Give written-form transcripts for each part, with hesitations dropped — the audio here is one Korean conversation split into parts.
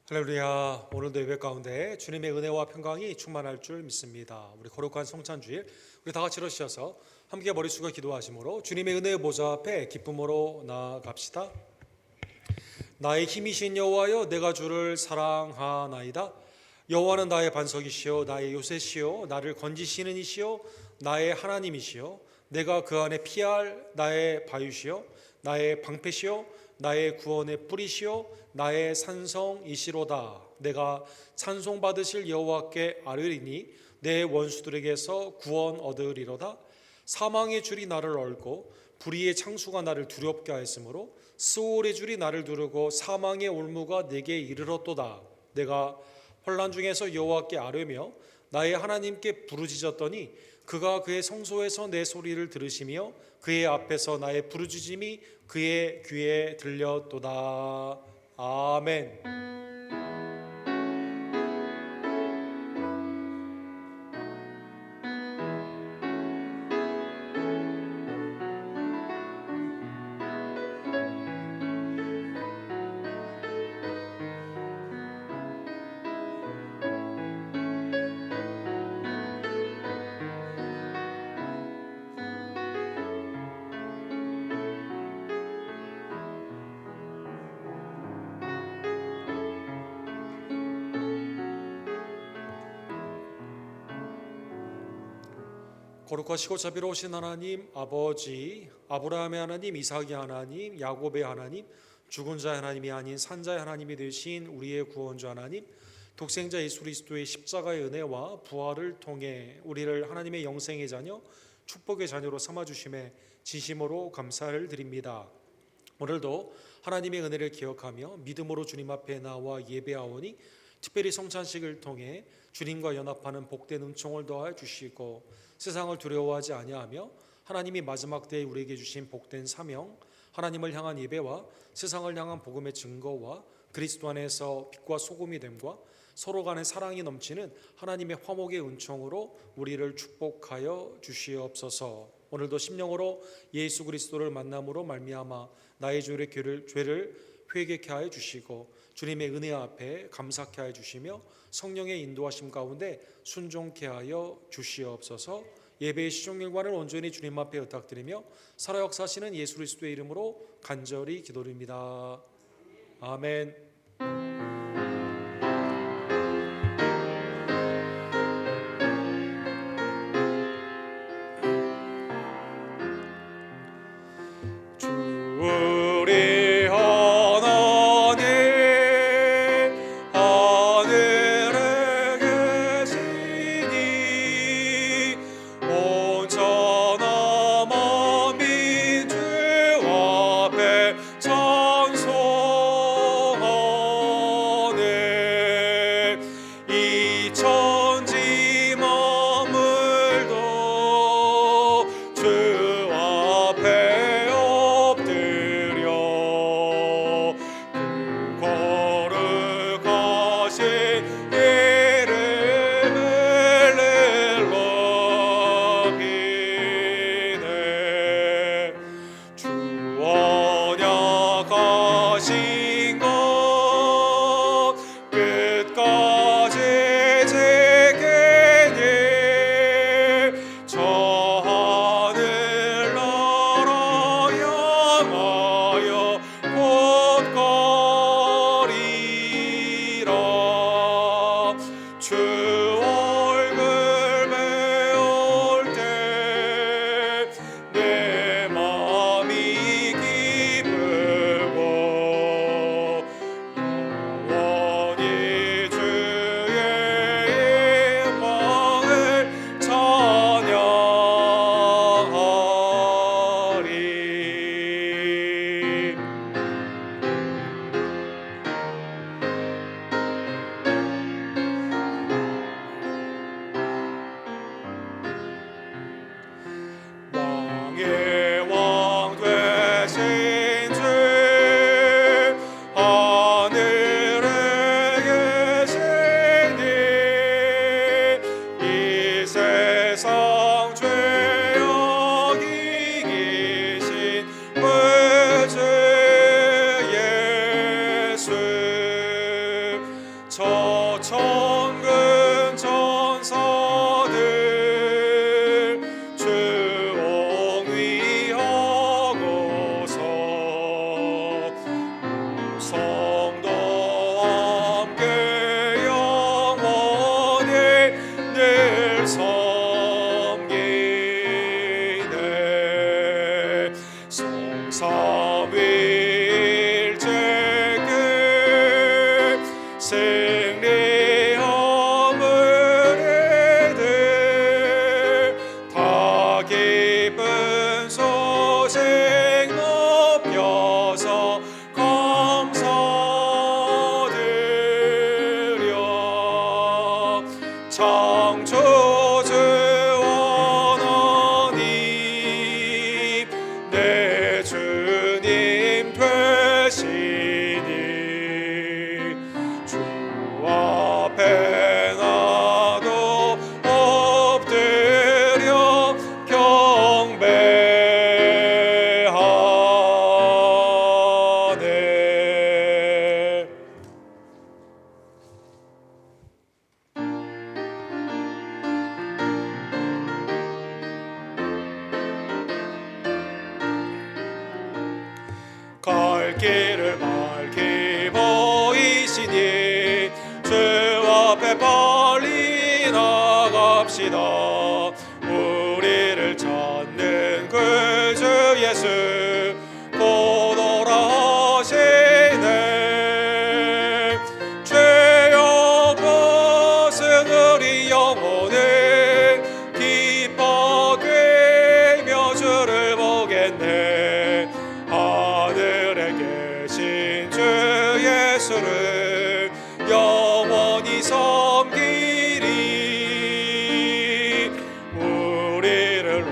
할렐루야. 오늘도 예배 가운데 주님의 은혜와 평강이 충만할 줄 믿습니다. 우리 거룩한 성찬주일 우리 다 같이 일어서셔서 함께 머리 숙여 기도하심으로 주님의 은혜의 보좌 앞에 기쁨으로 나아갑시다. 나의 힘이신 여호와여, 내가 주를 사랑하나이다. 여호와는 나의 반석이시요 나의 요새시요 나를 건지시는 이시요 나의 하나님이시요 내가 그 안에 피할 나의 바위시요 나의 방패시요 나의 구원의 뿌리시요 나의 산성이시로다. 내가 찬송받으실 여호와께 아뢰리니 내 원수들에게서 구원 얻으리로다. 사망의 줄이 나를 얽고 불의의 창수가 나를 두렵게 하였으므로 스올의 줄이 나를 두르고 사망의 올무가 내게 이르렀도다. 내가 혼란 중에서 여호와께 아뢰며 나의 하나님께 부르짖었더니 그가 그의 성소에서 내 소리를 들으시며 그의 앞에서 나의 부르짖음이 그의 귀에 들렸도다. 아멘. 거룩하시고 자비로우신 하나님 아버지, 아브라함의 하나님, 이삭의 하나님, 야곱의 하나님, 죽은 자의 하나님이 아닌 산자의 하나님이 되신 우리의 구원자 하나님, 독생자 예수 그리스도의 십자가의 은혜와 부활을 통해 우리를 하나님의 영생의 자녀, 축복의 자녀로 삼아주심에 진심으로 감사를 드립니다. 오늘도 하나님의 은혜를 기억하며 믿음으로 주님 앞에 나와 예배하오니 특별히 성찬식을 통해 주님과 연합하는 복된 은총을 더하여 주시고 세상을 두려워하지 아니하며 하나님이 마지막 때에 우리에게 주신 복된 사명, 하나님을 향한 예배와 세상을 향한 복음의 증거와 그리스도 안에서 빛과 소금이 됨과 서로 간의 사랑이 넘치는 하나님의 화목의 은총으로 우리를 축복하여 주시옵소서. 오늘도 심령으로 예수 그리스도를 만남으로 말미암아 나의 죄를 회개케 하여 주시고 주님의 은혜 앞에 감사케 하여 주시며 성령의 인도하심 가운데 순종케 하여 주시옵소서. 예배의 시종일관을 온전히 주님 앞에 부탁드리며 살아 역사하시는 예수 그리스도의 이름으로 간절히 기도드립니다. 아멘. 우리 하나님 하늘에 계시니 온전한 만민 주 앞에 찬송하며 예수를 영원히 섬기리. 우리를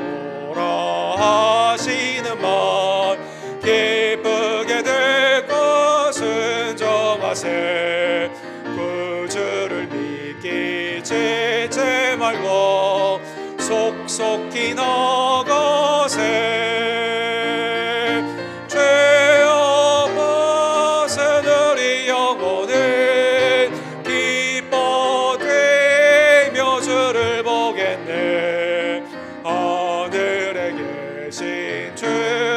오라 하시는 말 기쁘게 될 것은 정하세. 그 주를 믿기 지체 말고 속속히 나가세. 죄 없으신 우리 영혼은 기뻐되며 주를 보겠네. 하늘에 계신 주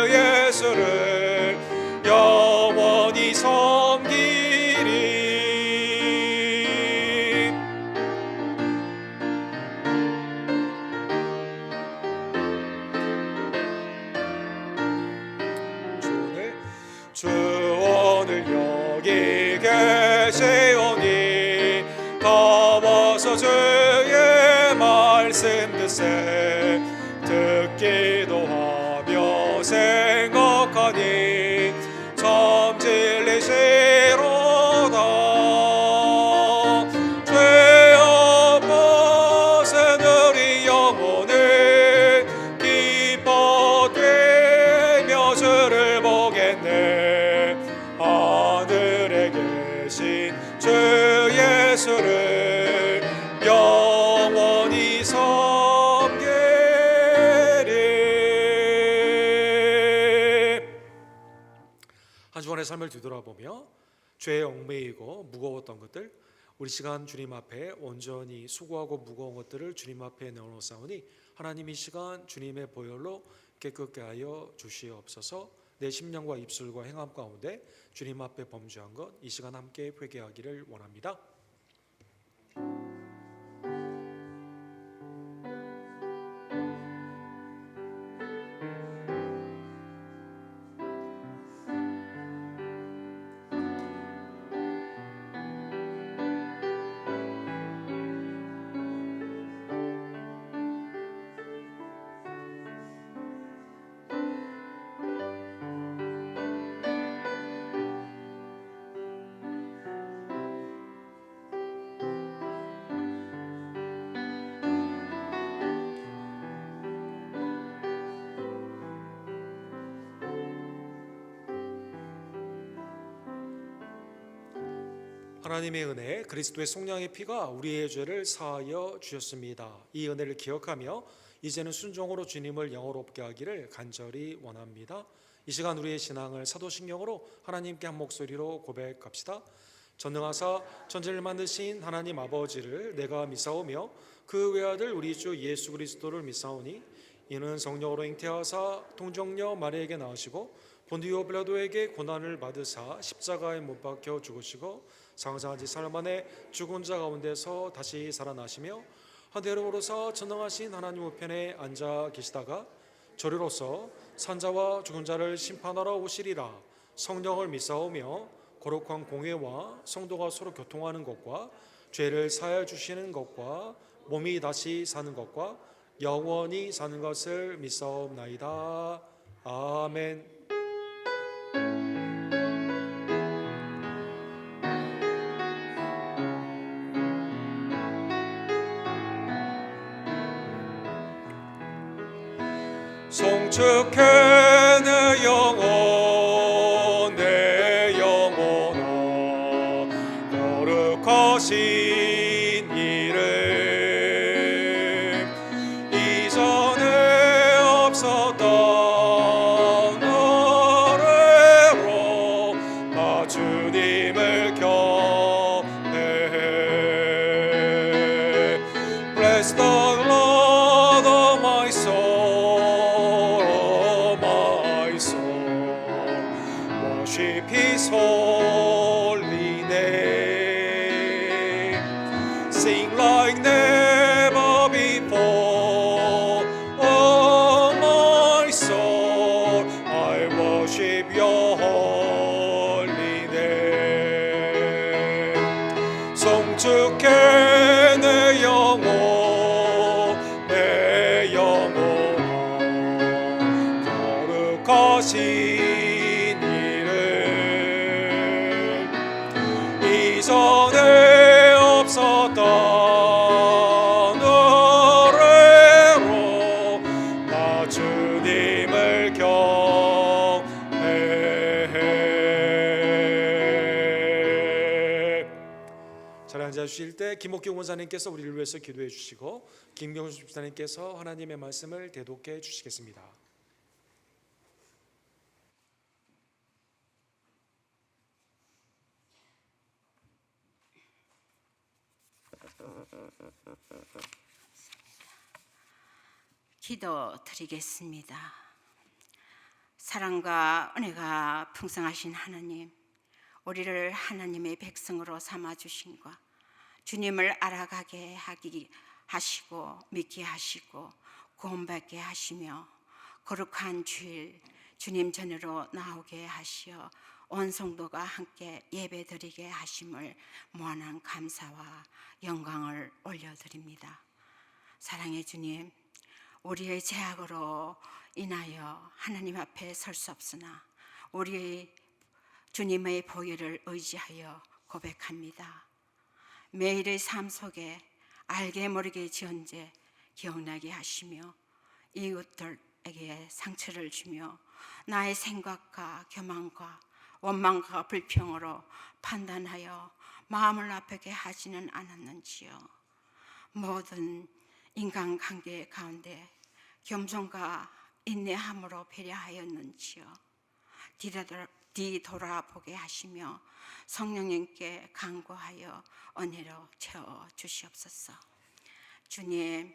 예수를 영원히 섬기리. 주 오늘 여기 계시오니 더워서 주의 말씀 듣세. 듣기도 하며 생각하니 참 진리시로다. 죄 없으신 우리 영혼은 기뻐되며 주를 보겠네. 하늘에 계신 주 예수를 영원히 섬기리. 한 주간의 삶을 뒤돌아보며 죄에 얽매이고 무거웠던 것들, 우리 시간 주님 앞에 온전히 수고하고 무거운 것들을 주님 앞에 내어놓사오니 하나님 이 시간 주님의 보혈로 깨끗게 하여 주시옵소서. 내 심령과 입술과 행함 가운데 주님 앞에 범죄한 것 이 시간 함께 회개하기를 원합니다. 하나님의 은혜, 그리스도의 속량의 피가 우리의 죄를 사하여 주셨습니다. 이 은혜를 기억하며 이제는 순종으로 주님을 영화롭게 하기를 간절히 원합니다. 이 시간 우리의 신앙을 사도신경으로 하나님께 한 목소리로 고백합시다. 전능하사 천지를 만드신 하나님 아버지를 내가 믿사오며 그 외아들 우리 주 예수 그리스도를 믿사오니 이는 성령으로 잉태하사 동정녀 마리아에게 나으시고 본디오 빌라도에게 고난을 받으사 십자가에 못 박혀 죽으시고 장사한 지 사흘 만에 죽은 자 가운데서 다시 살아나시며 한대로 오르사 전능하신 하나님 우편에 앉아 계시다가 저리로서 산자와 죽은 자를 심판하러 오시리라. 성령을 믿사오며 거룩한 공회와 성도가 서로 교통하는 것과 죄를 사하여 주시는 것과 몸이 다시 사는 것과 영원히 사는 것을 믿사옵나이다. 아멘. 송축해 내 영혼 내 영혼아 거룩하신 이름 이전에 없었던 노래로 나 주님을 경배해. Bless the Lord of my soul. Worship His holy name. Sing like never before. Oh my soul, I worship Your holy name. 송축해 내 영혼 내 영혼아 거룩하신 이전에 없었던 노래로 나 주님을 경배해. 자리 앉아주실 때 김옥경 원사님께서 우리를 위해서 기도해 주시고 김경수 집사님께서 하나님의 말씀을 대독해 주시겠습니다. 기도 드리겠습니다. 사랑과 은혜가 풍성하신 하나님, 우리를 하나님의 백성으로 삼아주신과 주님을 알아가게 하시고 믿게 하시고 구원받게 하시며 거룩한 주일 주님 전으로 나오게 하시어 온 성도가 함께 예배드리게 하심을 무한한 감사와 영광을 올려드립니다. 사랑의 주님, 우리의 죄악으로 인하여 하나님 앞에 설 수 없으나 우리 주님의 보혈을 의지하여 고백합니다. 매일의 삶 속에 알게 모르게 지은 죄 기억나게 하시며 이웃들에게 상처를 주며 나의 생각과 교만과 원망과 불평으로 판단하여 마음을 아프게 하지는 않았는지요. 모든 인간관계 가운데 겸손과 인내함으로 배려하였는지요. 뒤돌아보게 하시며 성령님께 간구하여 은혜로 채워주시옵소서. 주님,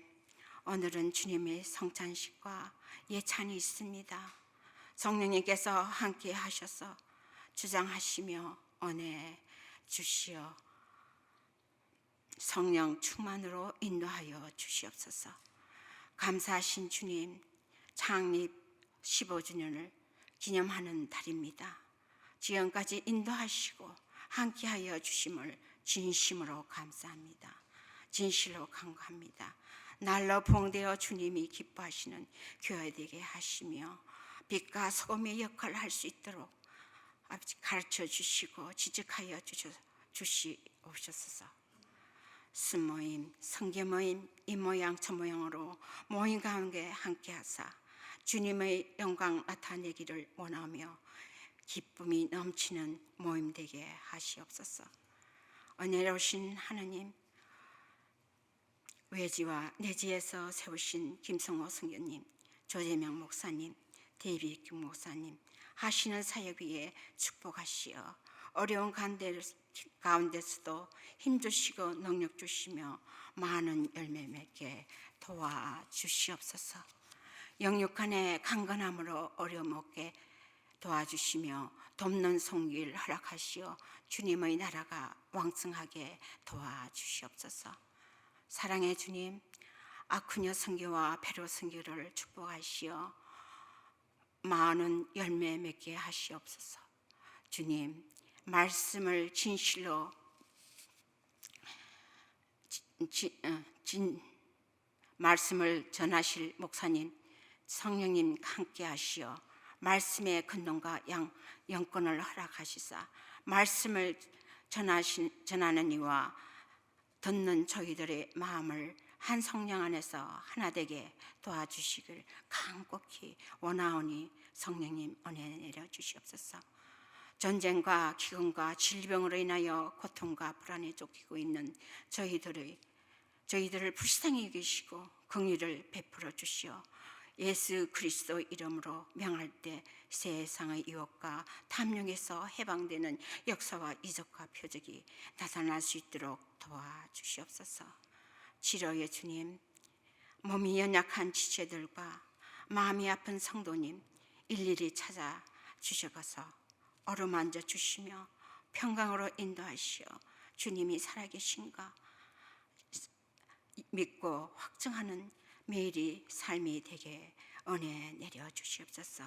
오늘은 주님의 성찬식과 예찬이 있습니다. 성령님께서 함께 하셔서 주장하시며 은혜 주시어 성령 충만으로 인도하여 주시옵소서. 감사하신 주님, 창립 15주년을 기념하는 달입니다. 지금까지 인도하시고 함께하여 주심을 진심으로 감사합니다. 진실로 간구합니다. 날로 부흥되어 주님이 기뻐하시는 교회 되게 하시며 빛과 소금의 역할을 할 수 있도록 아버지 가르쳐 주시고 지적하여 주시옵소서. 순모임, 성계모임, 이 모양 저 모양으로 모임 가운데 함께하사 주님의 영광 나타내기를 원하며 기쁨이 넘치는 모임 되게 하시옵소서. 은혜로우신 하나님, 외지와 내지에서 세우신 김성호 선교님, 조재명 목사님, 데이비드 목사님 하시는 사역 위에 축복하시어 어려운 가운데서도 힘주시고 능력 주시며 많은 열매 맺게 도와주시옵소서. 영육간의 강건함으로 어려움 없게 도와주시며 돕는 손길 허락하시어 주님의 나라가 왕성하게 도와주시옵소서. 사랑의 주님, 아쿠녀 선교와 베로 선교를 축복하시어 많은 열매 맺게 하시옵소서. 주님, 말씀을 진실로 말씀을 전하실 목사님, 성령님 함께 하시어 말씀의 근원과 영권을 허락하시사 말씀을 전하는 이와 듣는 저희들의 마음을 한 성령 안에서 하나 되게 도와주시길 간곡히 원하오니 성령님 은혜 내려 주시옵소서. 전쟁과 기근과 질병으로 인하여 고통과 불안에 쫓기고 있는 저희들을 불쌍히 여기시고 긍휼을 베풀어 주시어 예수 그리스도 이름으로 명할 때 세상의 유혹과 탐욕에서 해방되는 역사와 이적과 표적이 나타날 수 있도록 도와주시옵소서. 치료의 주님, 몸이 연약한 지체들과 마음이 아픈 성도님 일일이 찾아 주셔서 어루만져 주시며 평강으로 인도하시어 주님이 살아계신가 믿고 확증하는 매일이 삶이 되게 은혜 내려 주시옵소서.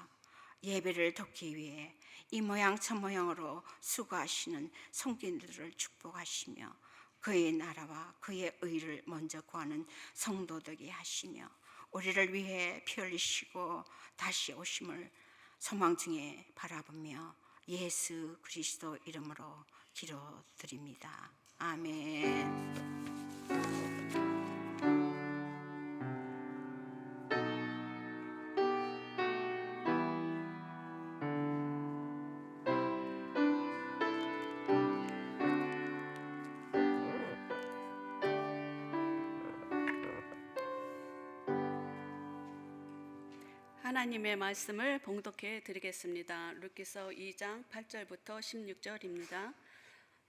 예배를 돕기 위해 이 모양 저 모양으로 수고하시는 성도들을 축복하시며 그의 나라와 그의 의를 먼저 구하는 성도 되게 하시며 우리를 위해 피 흘리시고 다시 오심을 소망 중에 바라보며 예수 그리스도 이름으로 기도드립니다. 아멘. 하나님의 말씀을 봉독해 드리겠습니다. 룻기서 2장 8절부터 16절입니다.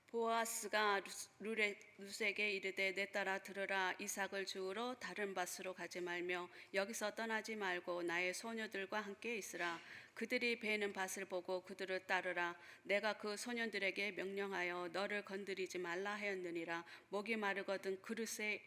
보아스가 룻에게 이르되 내 딸아 들으라. 이삭을 주우러 다른 밭으로 가지 말며 여기서 떠나지 말고 나의 소녀들과 함께 있으라. 그들이 베는 밭을 보고 그들을 따르라. 내가 그 소년들에게 명령하여 너를 건드리지 말라 하였느니라. 목이 마르거든 그릇에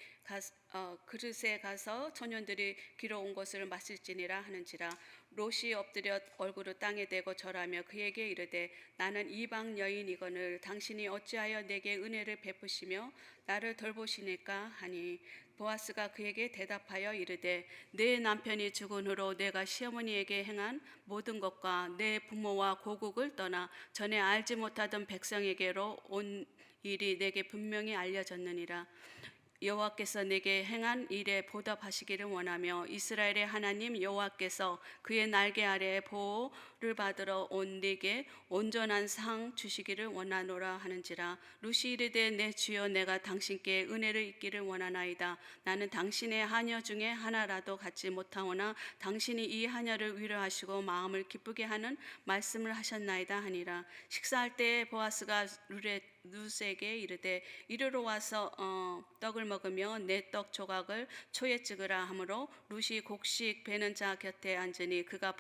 가서 소년들이 길어온 것을 마실지니라 하는지라. 롯이 엎드려 얼굴을 땅에 대고 절하며 그에게 이르되 나는 이방 여인이거늘 당신이 어찌하여 내게 은혜를 베푸시며 나를 돌보시니까 하니 보아스가 그에게 대답하여 이르되 내 남편이 죽은 후로 내가 시어머니에게 행한 모든 것과 내 부모와 고국을 떠나 전에 알지 못하던 백성에게로 온 일이 내게 분명히 알려졌느니라. 여호와께서 내게 행한 일에 보답하시기를 원하며 이스라엘의 하나님 여호와께서 그의 날개 아래에 보호를 받으러 온 네게 온전한 상 주시기를 원하노라 하는지라. 룻이 이르되 내 주여 내가 당신께 은혜를 입기를 원하나이다. 나는 당신의 하녀 중에 하나라도 갖지 못하오나 당신이 이 하녀를 위로하시고 마음을 기쁘게 하는 말씀을 하셨나이다 하니라. 식사할 때에 보아스가 룻에게 이르되 이리로 와서 떡을 먹으며 내 떡 조각을 초에 찍으라 하므로 룻이 곡식 베는 자 곁에 앉으니 그가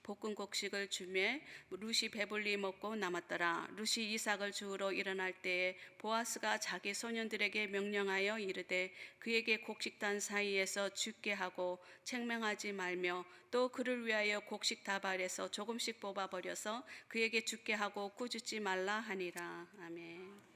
볶은 곡식을 주매 룻이 배불리 먹고 남았더라. 룻이 이삭을 주우러 일어날 때에 보아스가 자기 소년들에게 명령하여 이르되 그에게 곡식단 사이에서 죽게 하고 책망하지 말며 또 그를 위하여 곡식 다발에서 조금씩 뽑아버려서 그에게 죽게 하고 꾸짖지 말라 하니라. 아멘.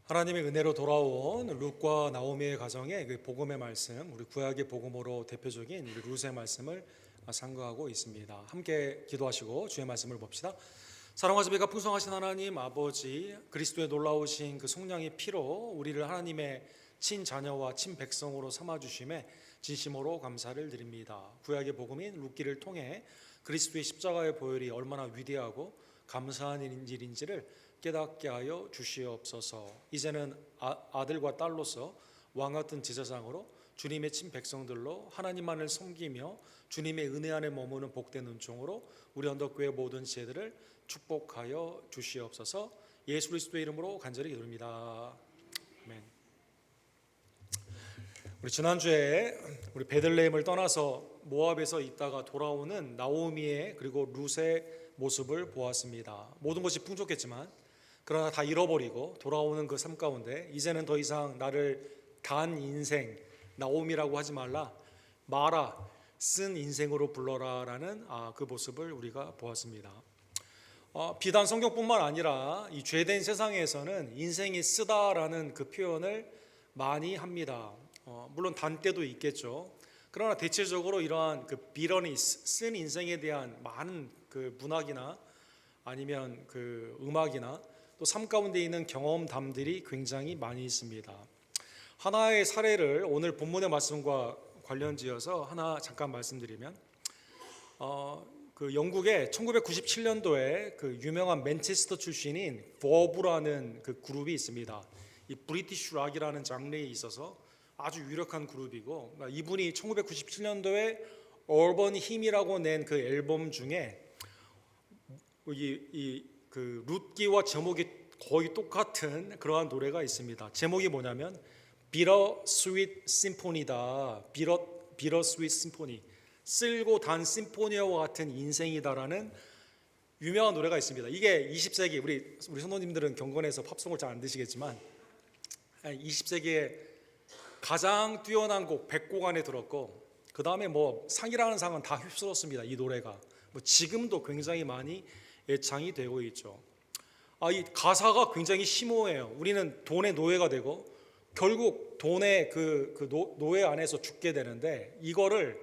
하나님의 은혜로 돌아온 룻과 나오미의 가정의 그 복음의 말씀, 우리 구약의 복음으로 대표적인 우리 룻의 말씀을 상고하고 있습니다. 함께 기도하시고 주의 말씀을 봅시다. 사랑과 자비가 풍성하신 하나님 아버지, 그리스도의 놀라우신 그 속량의 피로 우리를 하나님의 친자녀와 친백성으로 삼아주심에 진심으로 감사를 드립니다. 구약의 복음인 룻기를 통해 그리스도의 십자가의 보혈이 얼마나 위대하고 감사한 일인지를 깨닫게 하여 주시옵소서. 이제는 아들과 딸로서 왕같은 제사장으로 주님의 친백성들로 하나님만을 섬기며 주님의 은혜 안에 머무는 복된 은총으로 우리 언덕교회 모든 지혜들을 축복하여 주시옵소서. 예수 그리스도의 이름으로 간절히 기도합니다. 아멘. 우리 지난주에 우리 베들레헴을 떠나서 모압에서 있다가 돌아오는 나오미의 그리고 룻의 모습을 보았습니다. 모든 것이 풍족했지만 그러나 다 잃어버리고 돌아오는 그 삶 가운데 이제는 더 이상 나를 단 인생 나오미라고 하지 말라, 마라 쓴 인생으로 불러라라는 그 모습을 우리가 보았습니다. 비단 성경뿐만 아니라 이 죄된 세상에서는 인생이 쓰다라는 그 표현을 많이 합니다. 물론 단 때도 있겠죠. 그러나 대체적으로 이러한 그 비러니스, 쓴 인생에 대한 많은 그 문학이나 아니면 그 음악이나 또 삶 가운데 있는 경험담들이 굉장히 많이 있습니다. 하나의 사례를 오늘 본문의 말씀과 관련지어서 하나 잠깐 말씀드리면, 그 영국의 1997년도에 그 유명한 맨체스터 출신인 버브라는 그 그룹이 있습니다. 이 브리티시 락이라는 장르에 있어서 아주 유력한 그룹이고, 이분이 1997년도에 얼번 힘이라고 낸 그 앨범 중에 그 룻기와 제목이 거의 똑같은 그러한 노래가 있습니다. 제목이 뭐냐면 비터 스윗 심포니다. 비터 스윗 심포니. 쓸고 단 심포니와 같은 인생이다라는 유명한 노래가 있습니다. 이게 20세기 우리 성도님들은 경건에서 팝송을 잘 안 드시겠지만 20세기에 가장 뛰어난 곡 100곡 안에 들었고, 그 다음에 뭐 상이라는 상은 다 휩쓸었습니다. 이 노래가 지금도 굉장히 많이 애창이 되고 있죠. 이 가사가 굉장히 심오해요. 우리는 돈의 노예가 되고 결국 돈의 그 노예 안에서 죽게 되는데, 이거를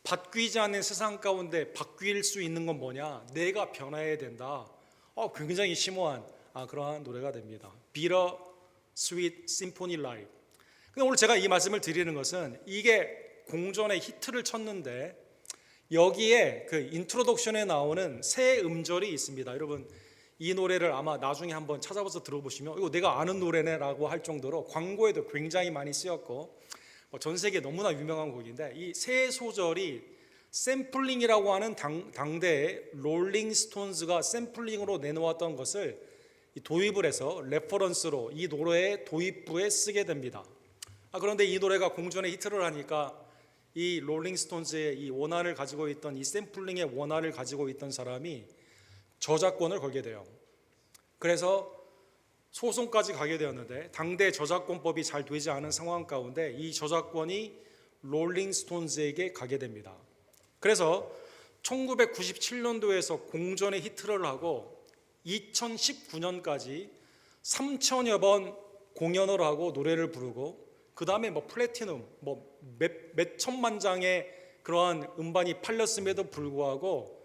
바뀌지 않는 세상 가운데 바뀔 수 있는 건 뭐냐? 내가 변화해야 된다. 굉장히 심오한 그러한 노래가 됩니다. Bitter Sweet Symphony Life. 근데 오늘 제가 이 말씀을 드리는 것은 이게 공전의 히트를 쳤는데 여기에 그 인트로덕션에 나오는 새 음절이 있습니다. 여러분 이 노래를 아마 나중에 한번 찾아봐서 들어보시면 이거 내가 아는 노래네라고 할 정도로 광고에도 굉장히 많이 쓰였고 전 세계에 너무나 유명한 곡인데 이 새 소절이 샘플링이라고 하는 당대의 롤링스톤즈가 샘플링으로 내놓았던 것을 도입을 해서 레퍼런스로 이 노래의 도입부에 쓰게 됩니다. 그런데 이 노래가 공전에 히트를 하니까 이 롤링스톤즈의 이 원화를 가지고 있던 이 샘플링의 원화를 가지고 있던 사람이 저작권을 걸게 돼요. 그래서 소송까지 가게 되었는데 당대 저작권법이 잘 되지 않은 상황 가운데 이 저작권이 롤링스톤즈에게 가게 됩니다. 그래서 1997년도에서 공전의 히트를 하고 2019년까지 3천여 번 공연을 하고 노래를 부르고 그 다음에 플래티넘 몇 천만 장의 그러한 음반이 팔렸음에도 불구하고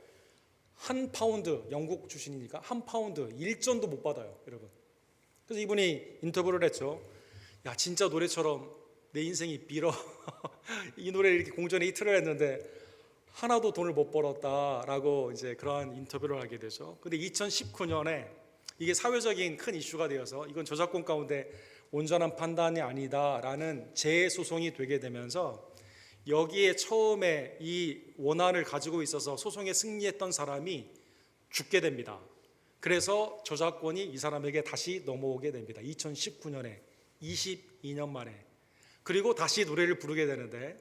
한 파운드, 영국 출신이니까 한 파운드 1전도 못 받아요, 여러분. 그래서 이분이 인터뷰를 했죠. 야, 진짜 노래처럼 내 인생이 빌어. 이 노래를 이렇게 공전에 히트를 했는데 하나도 돈을 못 벌었다라고 이제 그러한 인터뷰를 하게 되죠. 근데 2019년에 이게 사회적인 큰 이슈가 되어서 이건 저작권 가운데 온전한 판단이 아니다라는 재소송이 되게 되면서 여기에 처음에 이 원한을 가지고 있어서 소송에 승리했던 사람이 죽게 됩니다. 그래서 저작권이 이 사람에게 다시 넘어오게 됩니다. 2019년에 22년 만에. 그리고 다시 노래를 부르게 되는데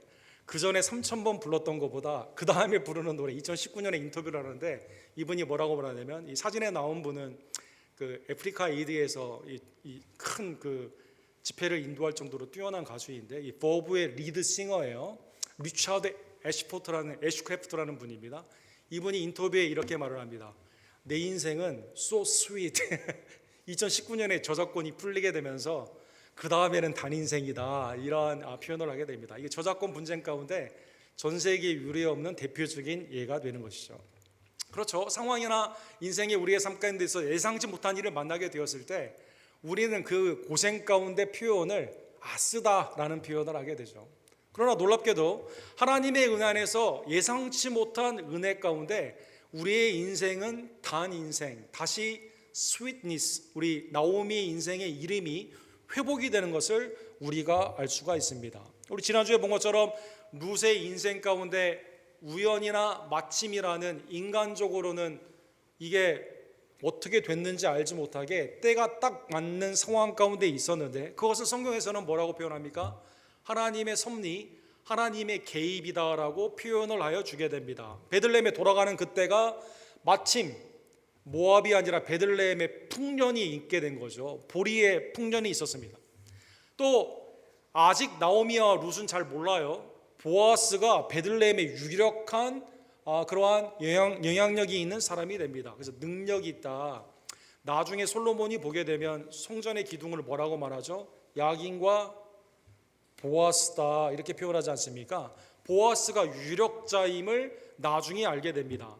그 전에 3,000번 불렀던 것보다 그 다음에 부르는 노래 2019년에 인터뷰를 하는데 이분이 뭐라고 말하냐면 이 사진에 나온 분은 그 애프리카 에이드에서 이 큰 그 집회를 인도할 정도로 뛰어난 가수인데 이 버브의 리드 싱어예요. 리차드 애쉬크래프트라는 분입니다. 이분이 인터뷰에 이렇게 말을 합니다. 내 인생은 so sweet. 2019년에 저작권이 풀리게 되면서 그 다음에는 단인생이다 이러한 표현을 하게 됩니다. 이게 저작권 분쟁 가운데 전 세계에 유례없는 대표적인 예가 되는 것이죠. 그렇죠. 상황이나 인생의 우리의 삶 가운데서 예상치 못한 일을 만나게 되었을 때 우리는 그 고생 가운데 표현을 쓰다라는 표현을 하게 되죠. 그러나 놀랍게도 하나님의 은혜 안에서 예상치 못한 은혜 가운데 우리의 인생은 단 인생, 다시 sweetness, 우리 나오미의 인생의 이름이 회복이 되는 것을 우리가 알 수가 있습니다. 우리 지난주에 본 것처럼 룻의 인생 가운데 우연이나 마침이라는 인간적으로는 이게 어떻게 됐는지 알지 못하게 때가 딱 맞는 상황 가운데 있었는데 그것을 성경에서는 뭐라고 표현합니까? 하나님의 섭리, 하나님의 개입이다라고 표현을 하여 주게 됩니다. 베들레헴에 돌아가는 그때가 마침 모압이 아니라 베들레헴의 풍년이 있게 된 거죠. 보리의 풍년이 있었습니다. 또 아직 나오미와 룻은 잘 몰라요. 보아스가 베들레헴의 유력한 그러한 영향력이 있는 사람이 됩니다. 그래서 능력이 있다. 나중에 솔로몬이 보게 되면 성전의 기둥을 뭐라고 말하죠? 야긴과 보아스다 이렇게 표현하지 않습니까? 보아스가 유력자임을 나중에 알게 됩니다.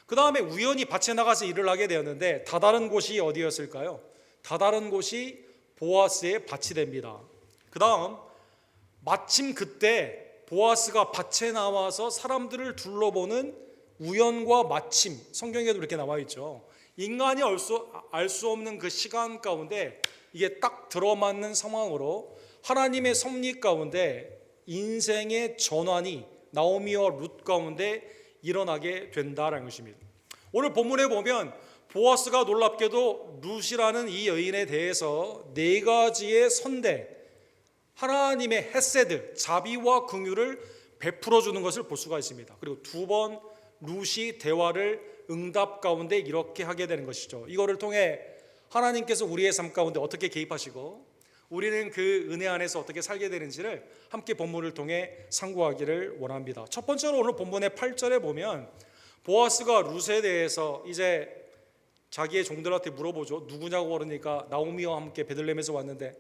그 다음에 우연히 밭에 나가서 일을 하게 되었는데 다다른 곳이 어디였을까요? 다다른 곳이 보아스의 밭이 됩니다. 그 다음 마침 그때 보아스가 밭에 나와서 사람들을 둘러보는 우연과 마침, 성경에도 이렇게 나와 있죠. 인간이 알 수 없는 그 시간 가운데 이게 딱 들어맞는 상황으로 하나님의 섭리 가운데 인생의 전환이 나오미와 룻 가운데 일어나게 된다라는 것입니다. 오늘 본문에 보면 보아스가 놀랍게도 룻이라는 이 여인에 대해서 네 가지의 선대, 하나님의 헤세드, 자비와 긍휼을 베풀어 주는 것을 볼 수가 있습니다. 그리고 두 번 룻이 대화를 응답 가운데 이렇게 하게 되는 것이죠. 이거를 통해 하나님께서 우리의 삶 가운데 어떻게 개입하시고 우리는 그 은혜 안에서 어떻게 살게 되는지를 함께 본문을 통해 상고하기를 원합니다. 첫 번째로 오늘 본문의 8절에 보면 보아스가 룻에 대해서 이제 자기의 종들한테 물어보죠. 누구냐고 그러니까 나오미와 함께 베들레헴에서 왔는데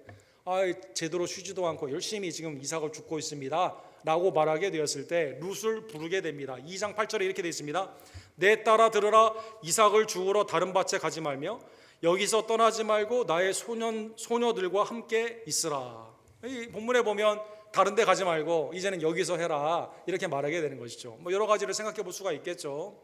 제대로 쉬지도 않고 열심히 지금 이삭을 줍고 있습니다 라고 말하게 되었을 때 룻을 부르게 됩니다. 2장 8절에 이렇게 되어 있습니다. 내 딸아 들으라, 이삭을 주우러 다른 밭에 가지 말며 여기서 떠나지 말고 나의 소녀들과 함께 있으라. 이 본문에 보면 다른 데 가지 말고 이제는 여기서 해라 이렇게 말하게 되는 것이죠. 뭐 여러 가지를 생각해 볼 수가 있겠죠.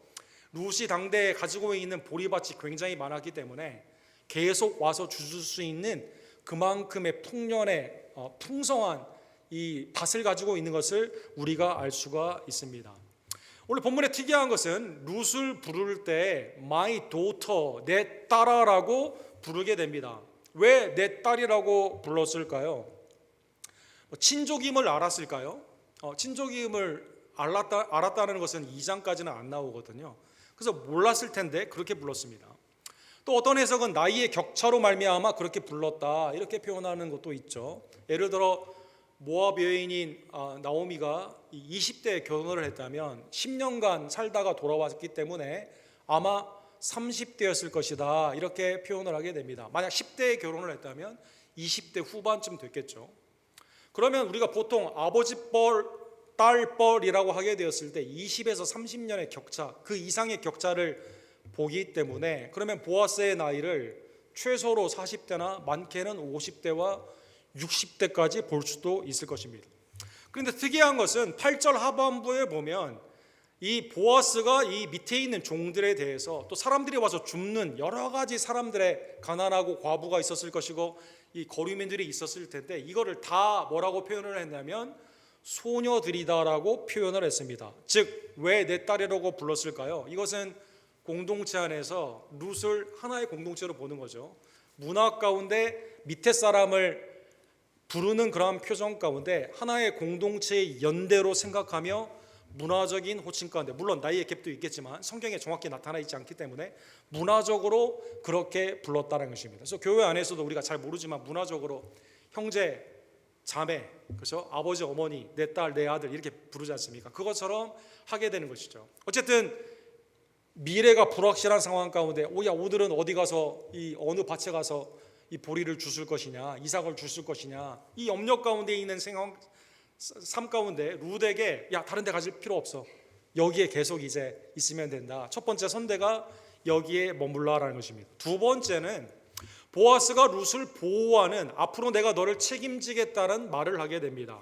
룻이 당대에 가지고 있는 보리밭이 굉장히 많았기 때문에 계속 와서 주실 수 있는 그만큼의 풍년의 풍성한 이 밭을 가지고 있는 것을 우리가 알 수가 있습니다. 오늘 본문에 특이한 것은 룻을 부를 때 my daughter, 내 딸아라고 부르게 됩니다. 왜 내 딸이라고 불렀을까요? 친족임을 알았을까요? 친족임을 알았다는 것은 2장까지는 안 나오거든요. 그래서 몰랐을 텐데 그렇게 불렀습니다. 또 어떤 해석은 나이의 격차로 말미암아 그렇게 불렀다 이렇게 표현하는 것도 있죠. 예를 들어 모압 여인인 나오미가 20대에 결혼을 했다면 10년간 살다가 돌아왔기 때문에 아마 30대였을 것이다 이렇게 표현을 하게 됩니다. 만약 10대에 결혼을 했다면 20대 후반쯤 됐겠죠. 그러면 우리가 보통 아버지 뻘, 딸 뻘이라고 하게 되었을 때 20에서 30년의 격차, 그 이상의 격차를 보기 때문에 그러면 보아스의 나이를 최소로 40대나 많게는 50대와 60대까지 볼 수도 있을 것입니다. 그런데 특이한 것은 8절 하반부에 보면 이 보아스가 이 밑에 있는 종들에 대해서 또 사람들이 와서 줍는 여러 가지 사람들의 가난하고 과부가 있었을 것이고 이 거류민들이 있었을 텐데 이거를 다 뭐라고 표현을 했냐면 소녀들이다라고 표현을 했습니다. 즉 왜 내 딸이라고 불렀을까요? 이것은 공동체 안에서 룻을 하나의 공동체로 보는 거죠. 문화 가운데 밑에 사람을 부르는 그러한 표정 가운데 하나의 공동체의 연대로 생각하며 문화적인 호칭 가운데 물론 나이의 갭도 있겠지만 성경에 정확히 나타나 있지 않기 때문에 문화적으로 그렇게 불렀다는 것입니다. 그래서 교회 안에서도 우리가 잘 모르지만 문화적으로 형제, 자매, 그렇죠? 아버지, 어머니, 내 딸, 내 아들 이렇게 부르지 않습니까? 그것처럼 하게 되는 것이죠. 어쨌든 미래가 불확실한 상황 가운데 오늘은 어디 가서 이 어느 밭에 가서 이 보리를 주실 것이냐, 이삭을 주실 것이냐 이 염려 가운데 있는 삶 가운데 룻에게 다른 데 가질 필요 없어. 여기에 계속 이제 있으면 된다. 첫 번째 선대가 여기에 머물러라는 것입니다. 두 번째는 보아스가 룻을 보호하는 앞으로 내가 너를 책임지겠다는 말을 하게 됩니다.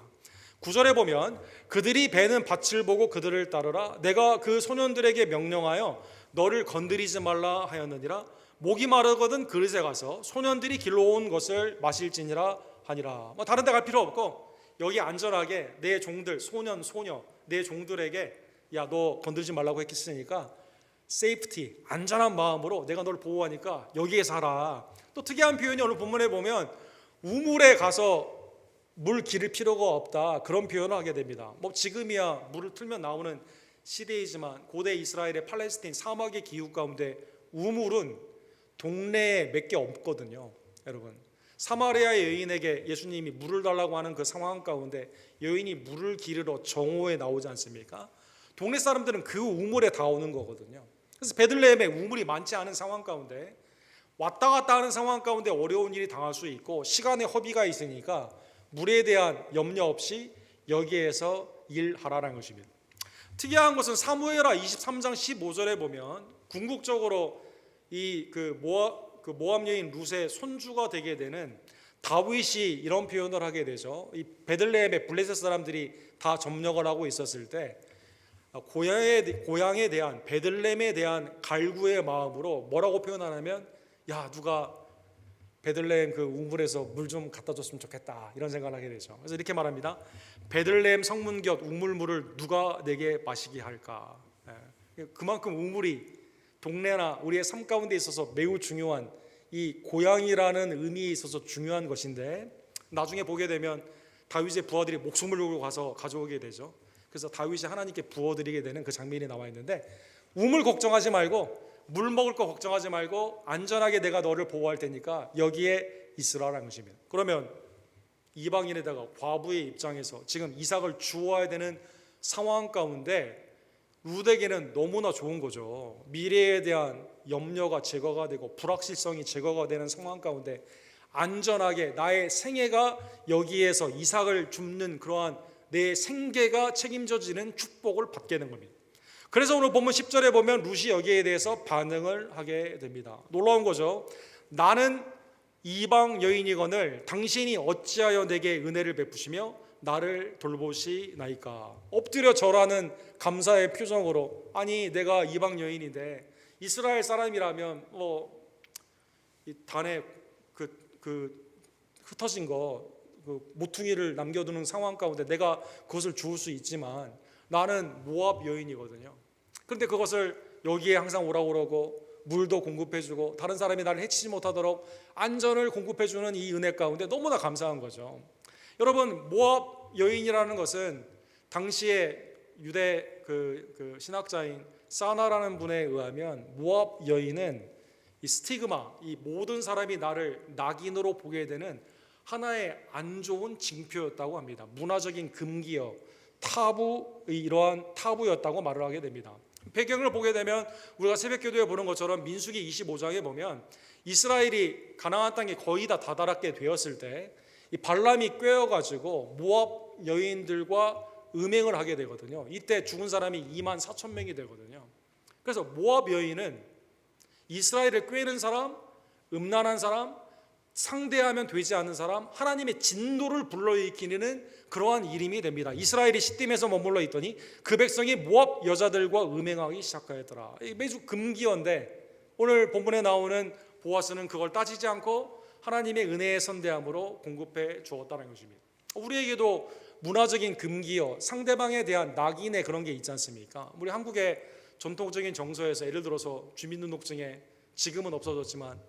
9절에 보면 그들이 베는 밭을 보고 그들을 따르라. 내가 그 소년들에게 명령하여 너를 건드리지 말라 하였느니라. 목이 마르거든 그릇에 가서 소년들이 길러온 것을 마실지니라 하니라. 뭐 다른 데 갈 필요 없고 여기 안전하게 내 종들 소년 소녀 내 종들에게 너 건들지 말라고 했으니까 세이프티 안전한 마음으로 내가 너를 보호하니까 여기에 살아. 또 특이한 표현이 오늘 본문에 보면 우물에 가서 물 기를 필요가 없다 그런 표현을 하게 됩니다. 뭐 지금이야 물을 틀면 나오는 시대이지만 고대 이스라엘의 팔레스타인 사막의 기후 가운데 우물은 동네에 몇 개 없거든요. 여러분 사마리아의 여인에게 예수님이 물을 달라고 하는 그 상황 가운데 여인이 물을 기르러 정오에 나오지 않습니까? 동네 사람들은 그 우물에 다 오는 거거든요. 그래서 베들레헴에 우물이 많지 않은 상황 가운데 왔다 갔다 하는 상황 가운데 어려운 일이 당할 수 있고 시간의 허비가 있으니까 물에 대한 염려 없이 여기에서 일하라는 것입니다. 특이한 것은 사무엘하 23장 15절에 보면 궁극적으로 이 모압 여인 룻의 손주가 되게 되는 다윗이 이런 표현을 하게 되죠. 이 베들레헴의 블레셋 사람들이 다 점령을 하고 있었을 때 고향에 대한 베들레헴에 대한 갈구의 마음으로 뭐라고 표현하냐면 누가 베들레헴 그 우물에서 물 좀 갖다 줬으면 좋겠다 이런 생각을 하게 되죠. 그래서 이렇게 말합니다. 베들레헴 성문 곁 우물물을 누가 내게 마시게 할까? 그만큼 우물이 동네나 우리의 삶 가운데 있어서 매우 중요한 이 고향이라는 의미에 있어서 중요한 것인데 나중에 보게 되면 다윗의 부하들이 목숨을 걸고 가서 가져오게 되죠. 그래서 다윗이 하나님께 부어드리게 되는 그 장면이 나와 있는데 우물 걱정하지 말고 물 먹을 거 걱정하지 말고 안전하게 내가 너를 보호할 테니까 여기에 있으라라는 것입니다. 그러면 이방인에다가 과부의 입장에서 지금 이삭을 주어야 되는 상황 가운데 룻에게는 너무나 좋은 거죠. 미래에 대한 염려가 제거가 되고 불확실성이 제거가 되는 상황 가운데 안전하게 나의 생애가 여기에서 이삭을 줍는 그러한 내 생계가 책임져지는 축복을 받게 된 겁니다. 그래서 오늘 본문 10절에 보면 룻이 여기에 대해서 반응을 하게 됩니다. 놀라운 거죠. 나는 이방 여인이거늘 당신이 어찌하여 내게 은혜를 베푸시며 나를 돌보시나이까. 엎드려 절하는 감사의 표정으로, 아니 내가 이방 여인인데 이스라엘 사람이라면 이 단에 흩어진 그 모퉁이를 남겨두는 상황 가운데 내가 그것을 주울 수 있지만 나는 모압 여인이거든요. 그런데 그것을 여기에 항상 오라고 그러고 물도 공급해주고 다른 사람이 나를 해치지 못하도록 안전을 공급해주는 이 은혜 가운데 너무나 감사한 거죠. 여러분, 모압 여인이라는 것은 당시에 유대 그 신학자인 사나라는 분에 의하면 모압 여인은 이 스티그마, 이 모든 사람이 나를 낙인으로 보게 되는 하나의 안 좋은 징표였다고 합니다. 문화적인 금기어, 이러한 타부였다고 말을 하게 됩니다. 배경을 보게 되면 우리가 새벽기도에 보는 것처럼 민수기 25장에 보면 이스라엘이 가나안 땅에 거의 다 다다랐게 되었을 때 이 발람이 꾀어가지고 모압 여인들과 음행을 하게 되거든요. 이때 죽은 사람이 2만 4천 명이 되거든요. 그래서 모압 여인은 이스라엘을 꾀는 사람, 음란한 사람, 상대하면 되지 않는 사람, 하나님의 진노를 불러일으키는 그러한 이름이 됩니다. 이스라엘이 시딤에서 머물러 있더니 그 백성이 모압 여자들과 음행하기 시작하였더라. 매주 금기어인데 오늘 본문에 나오는 보아스는 그걸 따지지 않고 하나님의 은혜의 선대함으로 공급해 주었다는 것입니다. 우리에게도 문화적인 금기어, 상대방에 대한 낙인의 그런 게 있지 않습니까? 우리 한국의 전통적인 정서에서 예를 들어서 주민등록증에 지금은 없어졌지만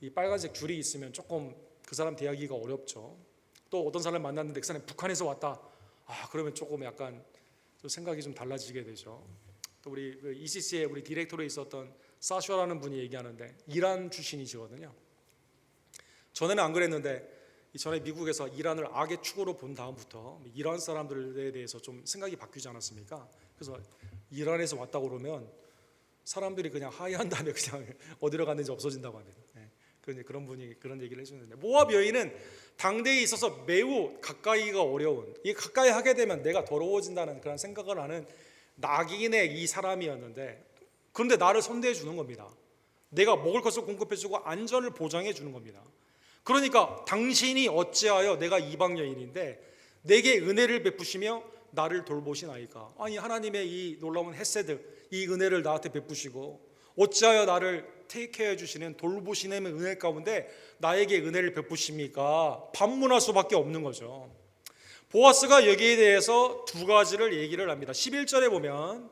이 빨간색 줄이 있으면 조금 그 사람 대하기가 어렵죠. 또 어떤 사람을 만났는데 그 사람이 북한에서 왔다. 그러면 조금 약간 좀 생각이 좀 달라지게 되죠. 또 우리 ECC에 우리 디렉터로 있었던 사슈아라는 분이 얘기하는데 이란 출신이시거든요. 전에는 안 그랬는데 전에 미국에서 이란을 악의 축으로 본 다음부터 이란 사람들에 대해서 좀 생각이 바뀌지 않았습니까? 그래서 이란에서 왔다고 그러면 사람들이 그냥 하이한 다음에 그냥 어디로 갔는지 없어진다고 합니다. 그런 분이 그런 얘기를 해주는데 모압 여인은 당대에 있어서 매우 가까이가 어려운, 이 가까이 하게 되면 내가 더러워진다는 그런 생각을 하는 낙인의 이 사람이었는데 그런데 나를 선대해 주는 겁니다. 내가 먹을 것을 공급해 주고 안전을 보장해 주는 겁니다. 그러니까 당신이 어찌하여 내가 이방 여인인데 내게 은혜를 베푸시며 나를 돌보시나이까. 아니 하나님의 이 놀라운 헤세드, 이 은혜를 나한테 베푸시고 어찌하여 나를 테이크해 주시는 돌보시는 은혜 가운데 나에게 은혜를 베푸십니까? 반문할 수밖에 없는 거죠. 보아스가 여기에 대해서 두 가지를 얘기를 합니다. 11절에 보면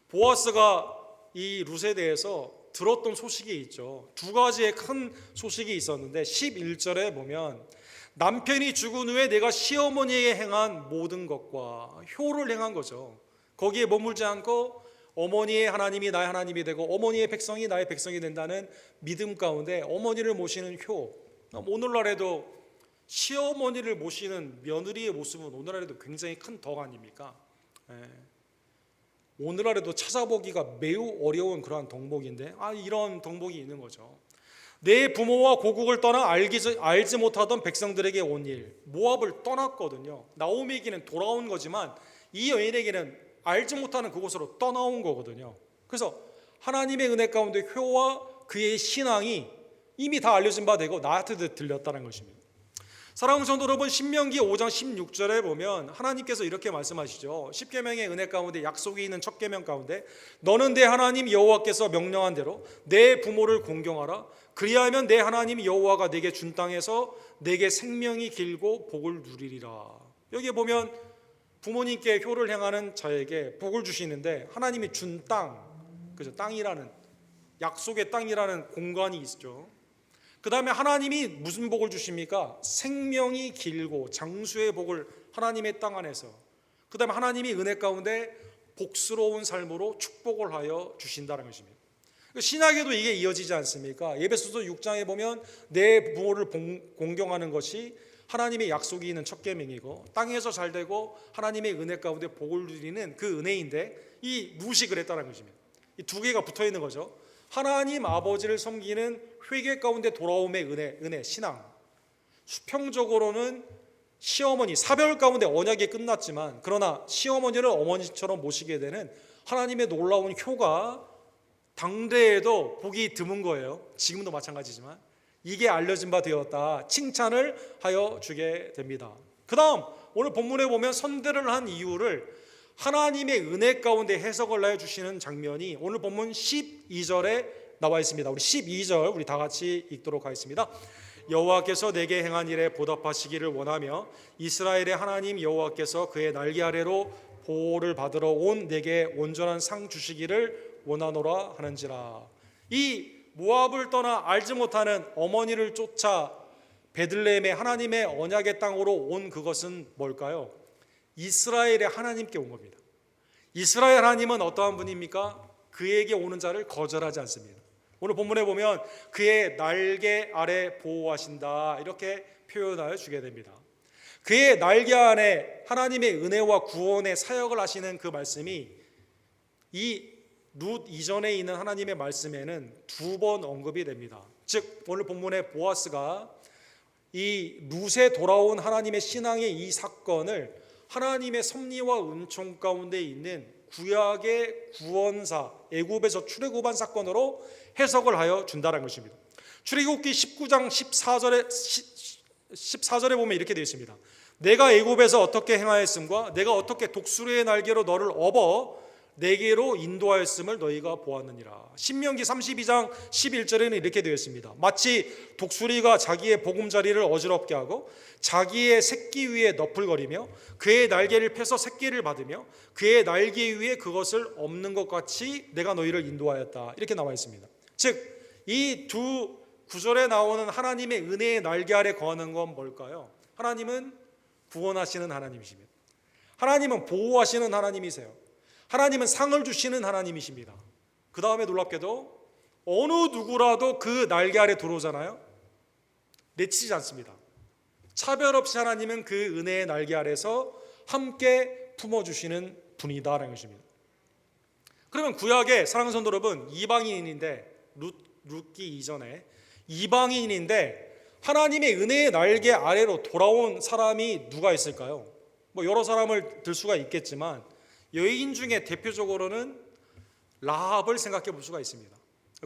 보아스가 이 룻에 대해서 들었던 소식이 있죠. 두 가지의 큰 소식이 있었는데 11절에 보면 남편이 죽은 후에 내가 시어머니에게 행한 모든 것과 효를 행한 거죠. 거기에 머물지 않고 어머니의 하나님이 나의 하나님이 되고 어머니의 백성이 나의 백성이 된다는 믿음 가운데 어머니를 모시는 효. 오늘날에도 시어머니를 모시는 며느리의 모습은 오늘날에도 굉장히 큰 덕 아닙니까? 오늘날에도 찾아보기가 매우 어려운 그러한 덕목인데 이런 덕목이 있는 거죠. 내 부모와 고국을 떠나 알지 못하던 백성들에게 온 일, 모압을 떠났거든요. 나오미에게는 돌아온 거지만 이 여인에게는 알지 못하는 그곳으로 떠나온 거거든요. 그래서 하나님의 은혜 가운데 효와 그의 신앙이 이미 다 알려진 바 되고 나한테도 들렸다는 것입니다. 사랑하는 성도 여러분, 신명기 5장 16절에 보면 하나님께서 이렇게 말씀하시죠. 십계명의 은혜 가운데 약속이 있는 첫 계명 가운데 너는 내 하나님 여호와께서 명령한 대로 내 부모를 공경하라. 그리하면 내 하나님 여호와가 내게 준 땅에서 내게 생명이 길고 복을 누리리라. 여기에 보면 부모님께 효를 행하는 자에게 복을 주시는데 하나님이 준 땅, 그죠? 땅이라는 약속의 땅이라는 공간이 있죠. 그 다음에 하나님이 무슨 복을 주십니까? 생명이 길고 장수의 복을 하나님의 땅 안에서, 그 다음에 하나님이 은혜 가운데 복스러운 삶으로 축복을 하여 주신다는 것입니다. 신학에도 이게 이어지지 않습니까? 에베소서 6장에 보면 내 부모를 공경하는 것이 하나님의 약속이 있는 첫 계명이고 땅에서 잘되고 하나님의 은혜 가운데 복을 누리는 그 은혜인데 이 룻이 그랬다는 것입니다. 이 두 개가 붙어 있는 거죠. 하나님 아버지를 섬기는 회개 가운데 돌아옴의 은혜, 신앙. 수평적으로는 시어머니, 사별 가운데 언약이 끝났지만 그러나 시어머니를 어머니처럼 모시게 되는 하나님의 놀라운 효가 당대에도 보기 드문 거예요. 지금도 마찬가지지만 이게 알려진 바 되었다, 칭찬을 하여 주게 됩니다. 그 다음 오늘 본문에 보면 선대를 한 이유를 하나님의 은혜 가운데 해석을 해주시는 장면이 오늘 본문 12절에 나와 있습니다. 우리 12절 우리 다 같이 읽도록 하겠습니다. 여호와께서 내게 행한 일에 보답하시기를 원하며 이스라엘의 하나님 여호와께서 그의 날개 아래로 보호를 받으러 온 내게 온전한 상 주시기를 원하노라 하는지라. 이 모압을 떠나 알지 못하는 어머니를 쫓아 베들레헴의 하나님의 언약의 땅으로 온 그것은 뭘까요? 이스라엘의 하나님께 온 겁니다. 이스라엘 하나님은 어떠한 분입니까? 그에게 오는 자를 거절하지 않습니다. 오늘 본문에 보면 그의 날개 아래 보호하신다 이렇게 표현하여 주게 됩니다. 그의 날개 안에 하나님의 은혜와 구원의 사역을 하시는 그 말씀이 이 룻 이전에 있는 하나님의 말씀에는 2번 언급이 됩니다. 즉 오늘 본문의 보아스가 이 룻에 돌아온 하나님의 신앙의 이 사건을 하나님의 섭리와 은총 가운데 있는 구약의 구원사, 애굽에서 출애굽한 사건으로 해석을 하여 준다는 것입니다. 출애굽기 19장 14절에 보면 이렇게 되어 있습니다. 내가 애굽에서 어떻게 행하였음과 내가 어떻게 독수리의 날개로 너를 업어 내게로 인도하였음을 너희가 보았느니라. 신명기 32장 11절에는 이렇게 되어 있습니다. 마치 독수리가 자기의 보금자리를 어지럽게 하고 자기의 새끼 위에 너풀거리며 그의 날개를 펴서 새끼를 받으며 그의 날개 위에 그것을 엎는 것 같이 내가 너희를 인도하였다 이렇게 나와 있습니다. 즉 이 두 구절에 나오는 하나님의 은혜의 날개 아래 거하는 건 뭘까요? 하나님은 구원하시는 하나님이십니다. 하나님은 보호하시는 하나님이세요. 하나님은 상을 주시는 하나님이십니다. 그 다음에 놀랍게도 어느 누구라도 그 날개 아래 들어오잖아요. 내치지 않습니다. 차별 없이 하나님은 그 은혜의 날개 아래서 함께 품어주시는 분이다라는 것입니다. 그러면 구약의 사랑하는 성도 여러분, 이방인인데 룻기 이전에 이방인인데 하나님의 은혜의 날개 아래로 돌아온 사람이 누가 있을까요? 뭐 여러 사람을 들 수가 있겠지만 여인 중에 대표적으로는 라합을 생각해 볼 수가 있습니다.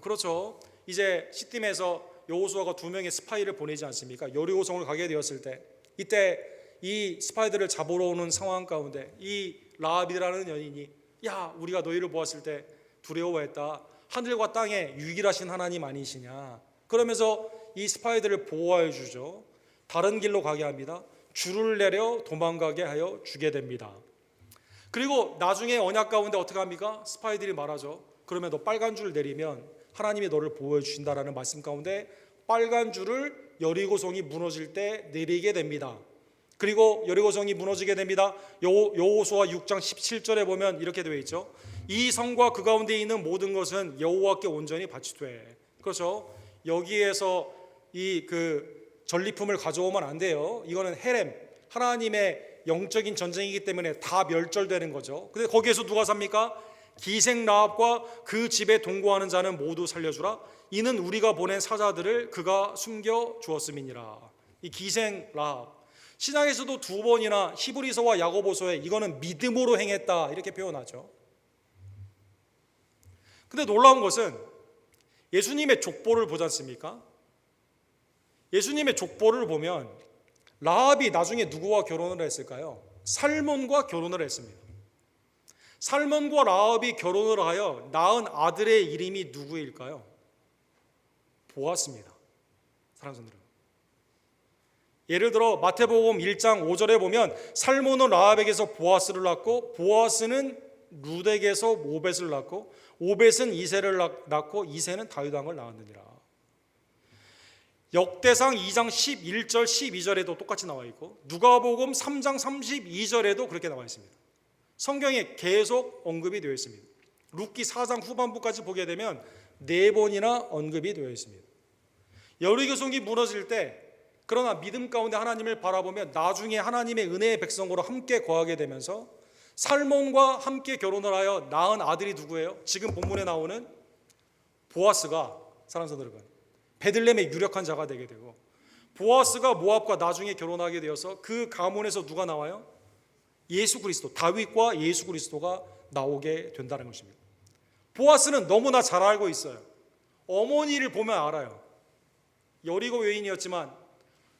그렇죠. 이제 시딤에서 여호수아가 2명의 스파이를 보내지 않습니까? 여리고성을 가게 되었을 때 이때 이 스파이들을 잡으러 오는 상황 가운데 이 라합이라는 여인이 야 우리가 너희를 보았을 때 두려워했다. 하늘과 땅에 유일하신 하나님 아니시냐. 그러면서 이 스파이들을 보호해 주죠. 다른 길로 가게 합니다. 줄을 내려 도망가게 하여 주게 됩니다. 그리고 나중에 언약 가운데 어떻게 합니까? 스파이들이 말하죠. 그러면 너 빨간 줄 내리면 하나님이 너를 보호해 주신다라는 말씀 가운데 빨간 줄을 여리고성이 무너질 때 내리게 됩니다. 그리고 여리고성이 무너지게 됩니다. 여호수아 6장 17절에 보면 이렇게 되어 있죠. 이 성과 그 가운데 있는 모든 것은 여호와께 온전히 바치되. 그렇죠. 여기에서 이 전리품을 가져오면 안 돼요. 이거는 헤렘, 하나님의 영적인 전쟁이기 때문에 다 멸절되는 거죠. 근데 거기에서 누가 삽니까? 기생 라합과 그 집에 동거하는 자는 모두 살려주라. 이는 우리가 보낸 사자들을 그가 숨겨 주었음이니라. 이 기생 라합, 신약에서도 2번이나 히브리서와 야고보서에 이거는 믿음으로 행했다 이렇게 표현하죠. 근데 놀라운 것은 예수님의 족보를 보지 않습니까? 예수님의 족보를 보면 라합이 나중에 누구와 결혼을 했을까요? 살몬과 결혼을 했습니다. 살몬과 라합이 결혼을 하여 낳은 아들의 이름이 누구일까요? 보아스입니다. 사랑하는 분들, 예를 들어 마태복음 1장 5절에 보면 살몬은 라합에게서 보아스를 낳고 보아스는 룻에게서 오벳을 낳고 오벳은 이새를 낳고 이새는 다윗 왕을 낳았느니라. 역대상 2장 11절 12절에도 똑같이 나와 있고 누가복음 3장 32절에도 그렇게 나와 있습니다. 성경에 계속 언급이 되어 있습니다. 룻기 4장 후반부까지 보게 되면 4번이나 언급이 되어 있습니다. 여리고성이 무너질 때 그러나 믿음 가운데 하나님을 바라보며 나중에 하나님의 은혜의 백성으로 함께 거하게 되면서 살몬과 함께 결혼을 하여 낳은 아들이 누구예요? 지금 본문에 나오는 보아스가, 사랑하는 여러분, 베들레헴의 유력한 자가 되게 되고 보아스가 모압과 나중에 결혼하게 되어서 그 가문에서 누가 나와요? 예수 그리스도, 다윗과 예수 그리스도가 나오게 된다는 것입니다. 보아스는 너무나 잘 알고 있어요. 어머니를 보면 알아요. 여리고 여인이었지만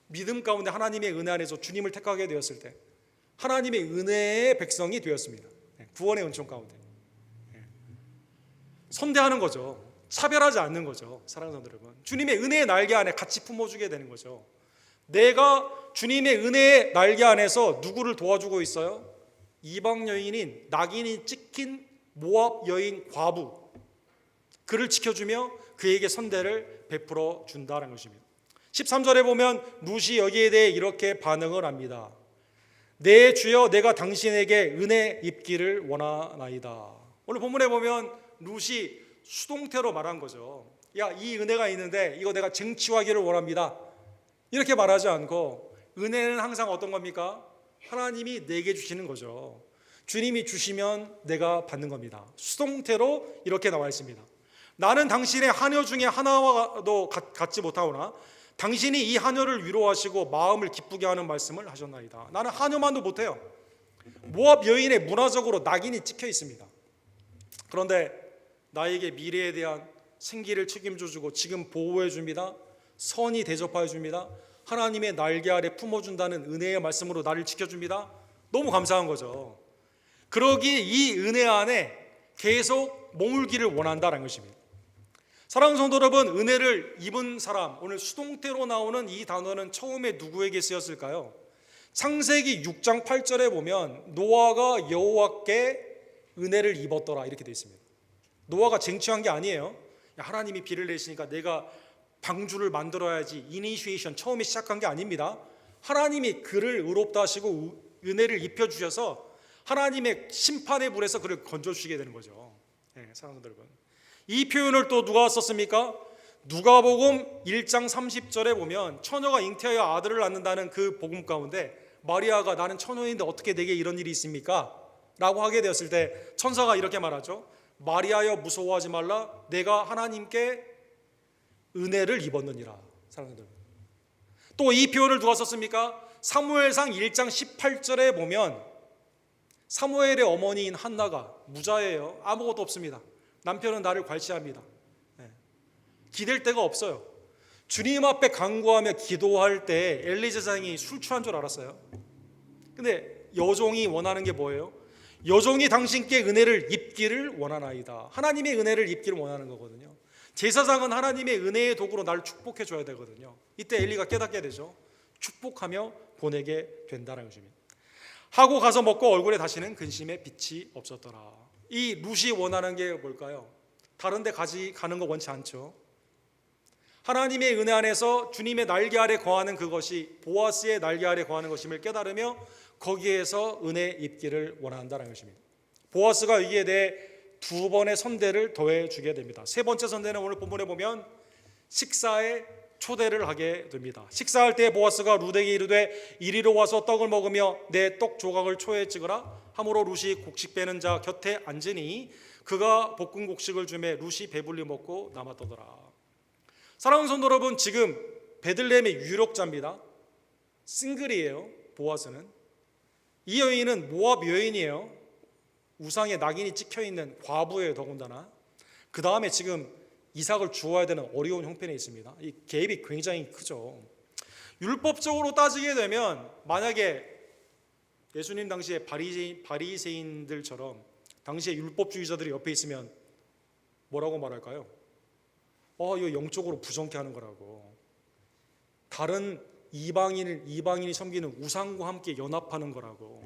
믿음 가운데 하나님의 은혜 안에서 주님을 택하게 되었을 때 하나님의 은혜의 백성이 되었습니다. 구원의 은총 가운데 선대하는 거죠. 차별하지 않는 거죠. 사랑하는 성도 여러분, 주님의 은혜의 날개 안에 같이 품어주게 되는 거죠. 내가 주님의 은혜의 날개 안에서 누구를 도와주고 있어요? 이방 여인인 낙인이 찍힌 모압 여인 과부, 그를 지켜주며 그에게 선대를 베풀어 준다는 것입니다. 13절에 보면 룻이 여기에 대해 이렇게 반응을 합니다. 내 주여, 내가 당신에게 은혜 입기를 원하나이다. 오늘 본문에 보면 룻이 수동태로 말한 거죠. 야, 이 은혜가 있는데 이거 내가 쟁취하기를 원합니다. 이렇게 말하지 않고, 은혜는 항상 어떤 겁니까? 하나님이 내게 주시는 거죠. 주님이 주시면 내가 받는 겁니다. 수동태로 이렇게 나와 있습니다. 나는 당신의 하녀 중에 하나와도 같지 못하오나 당신이 이 하녀를 위로하시고 마음을 기쁘게 하는 말씀을 하셨나이다. 나는 하녀만도 못해요. 모압 여인의 문화적으로 낙인이 찍혀 있습니다. 그런데 나에게 미래에 대한 생기를 책임져 주고 지금 보호해 줍니다. 선히 대접하여 줍니다. 하나님의 날개 아래 품어준다는 은혜의 말씀으로 나를 지켜줍니다. 너무 감사한 거죠. 그러기에 이 은혜 안에 계속 머물기를 원한다는 것입니다. 사랑하는 성도 여러분, 은혜를 입은 사람, 오늘 수동태로 나오는 이 단어는 처음에 누구에게 쓰였을까요? 창세기 6장 8절에 보면 노아가 여호와께 은혜를 입었더라 이렇게 되어 있습니다. 노아가 쟁취한 게 아니에요. 하나님이 비를 내시니까 내가 방주를 만들어야지, 이니시에이션 처음에 시작한 게 아닙니다. 하나님이 그를 의롭다 하시고 은혜를 입혀주셔서 하나님의 심판의 불에서 그를 건져주시게 되는 거죠. 사랑하는 여러분, 이 표현을 또 누가 썼습니까? 누가복음 1장 30절에 보면 처녀가 잉태하여 아들을 낳는다는 그 복음 가운데 마리아가 나는 처녀인데 어떻게 내게 이런 일이 있습니까? 라고 하게 되었을 때 천사가 이렇게 말하죠. 마리아여 무서워하지 말라, 내가 하나님께 은혜를 입었느니라. 사랑하는 여러분, 또 이 표현을 누가 썼습니까? 사무엘상 1장 18절에 보면 사무엘의 어머니인 한나가 무자예요. 아무것도 없습니다. 남편은 나를 괄시합니다. 기댈 데가 없어요. 주님 앞에 간구하며 기도할 때 엘리 제사장이 술 취한 줄 알았어요. 근데 여종이 원하는 게 뭐예요? 여종이 당신께 은혜를 입기를 원하나이다. 하나님의 은혜를 입기를 원하는 거거든요. 제사장은 하나님의 은혜의 도구로 나를 축복해 줘야 되거든요. 이때 엘리가 깨닫게 되죠. 축복하며 보내게 된다는 것입니다. 하고 가서 먹고 얼굴에 다시는 근심의 빛이 없었더라. 이 룻이 원하는 게 뭘까요? 다른 데 가는 거 원치 않죠. 하나님의 은혜 안에서 주님의 날개 아래 거하는 그것이 보아스의 날개 아래 거하는 것임을 깨달으며 거기에서 은혜 입기를 원한다는 것입니다. 보아스가 여기에 대해 두 번의 선대를 더해 주게 됩니다. 세 번째 선대는 오늘 본문에 보면 식사에 초대를 하게 됩니다. 식사할 때 보아스가 룻에게 이르되 이리로 와서 떡을 먹으며 내 떡 조각을 초에 찍으라 하므로 룻이 곡식 빼는 자 곁에 앉으니 그가 볶은 곡식을 주매 룻이 배불리 먹고 남았더라. 사랑하는 성도 여러분, 지금 베들레헴의 유력자입니다. 싱글이에요. 보아스는. 이 여인은 모압 여인이에요. 우상에 낙인이 찍혀있는 과부예요. 더군다나 그 다음에 지금 이삭을 주어야 되는 어려운 형편에 있습니다. 이 갭이 굉장히 크죠. 율법적으로 따지게 되면 만약에 예수님 당시에 바리새인들처럼 당시에 율법주의자들이 옆에 있으면 뭐라고 말할까요? 이거 영적으로 부정케 하는 거라고. 다른 이방인이 섬기는 우상과 함께 연합하는 거라고.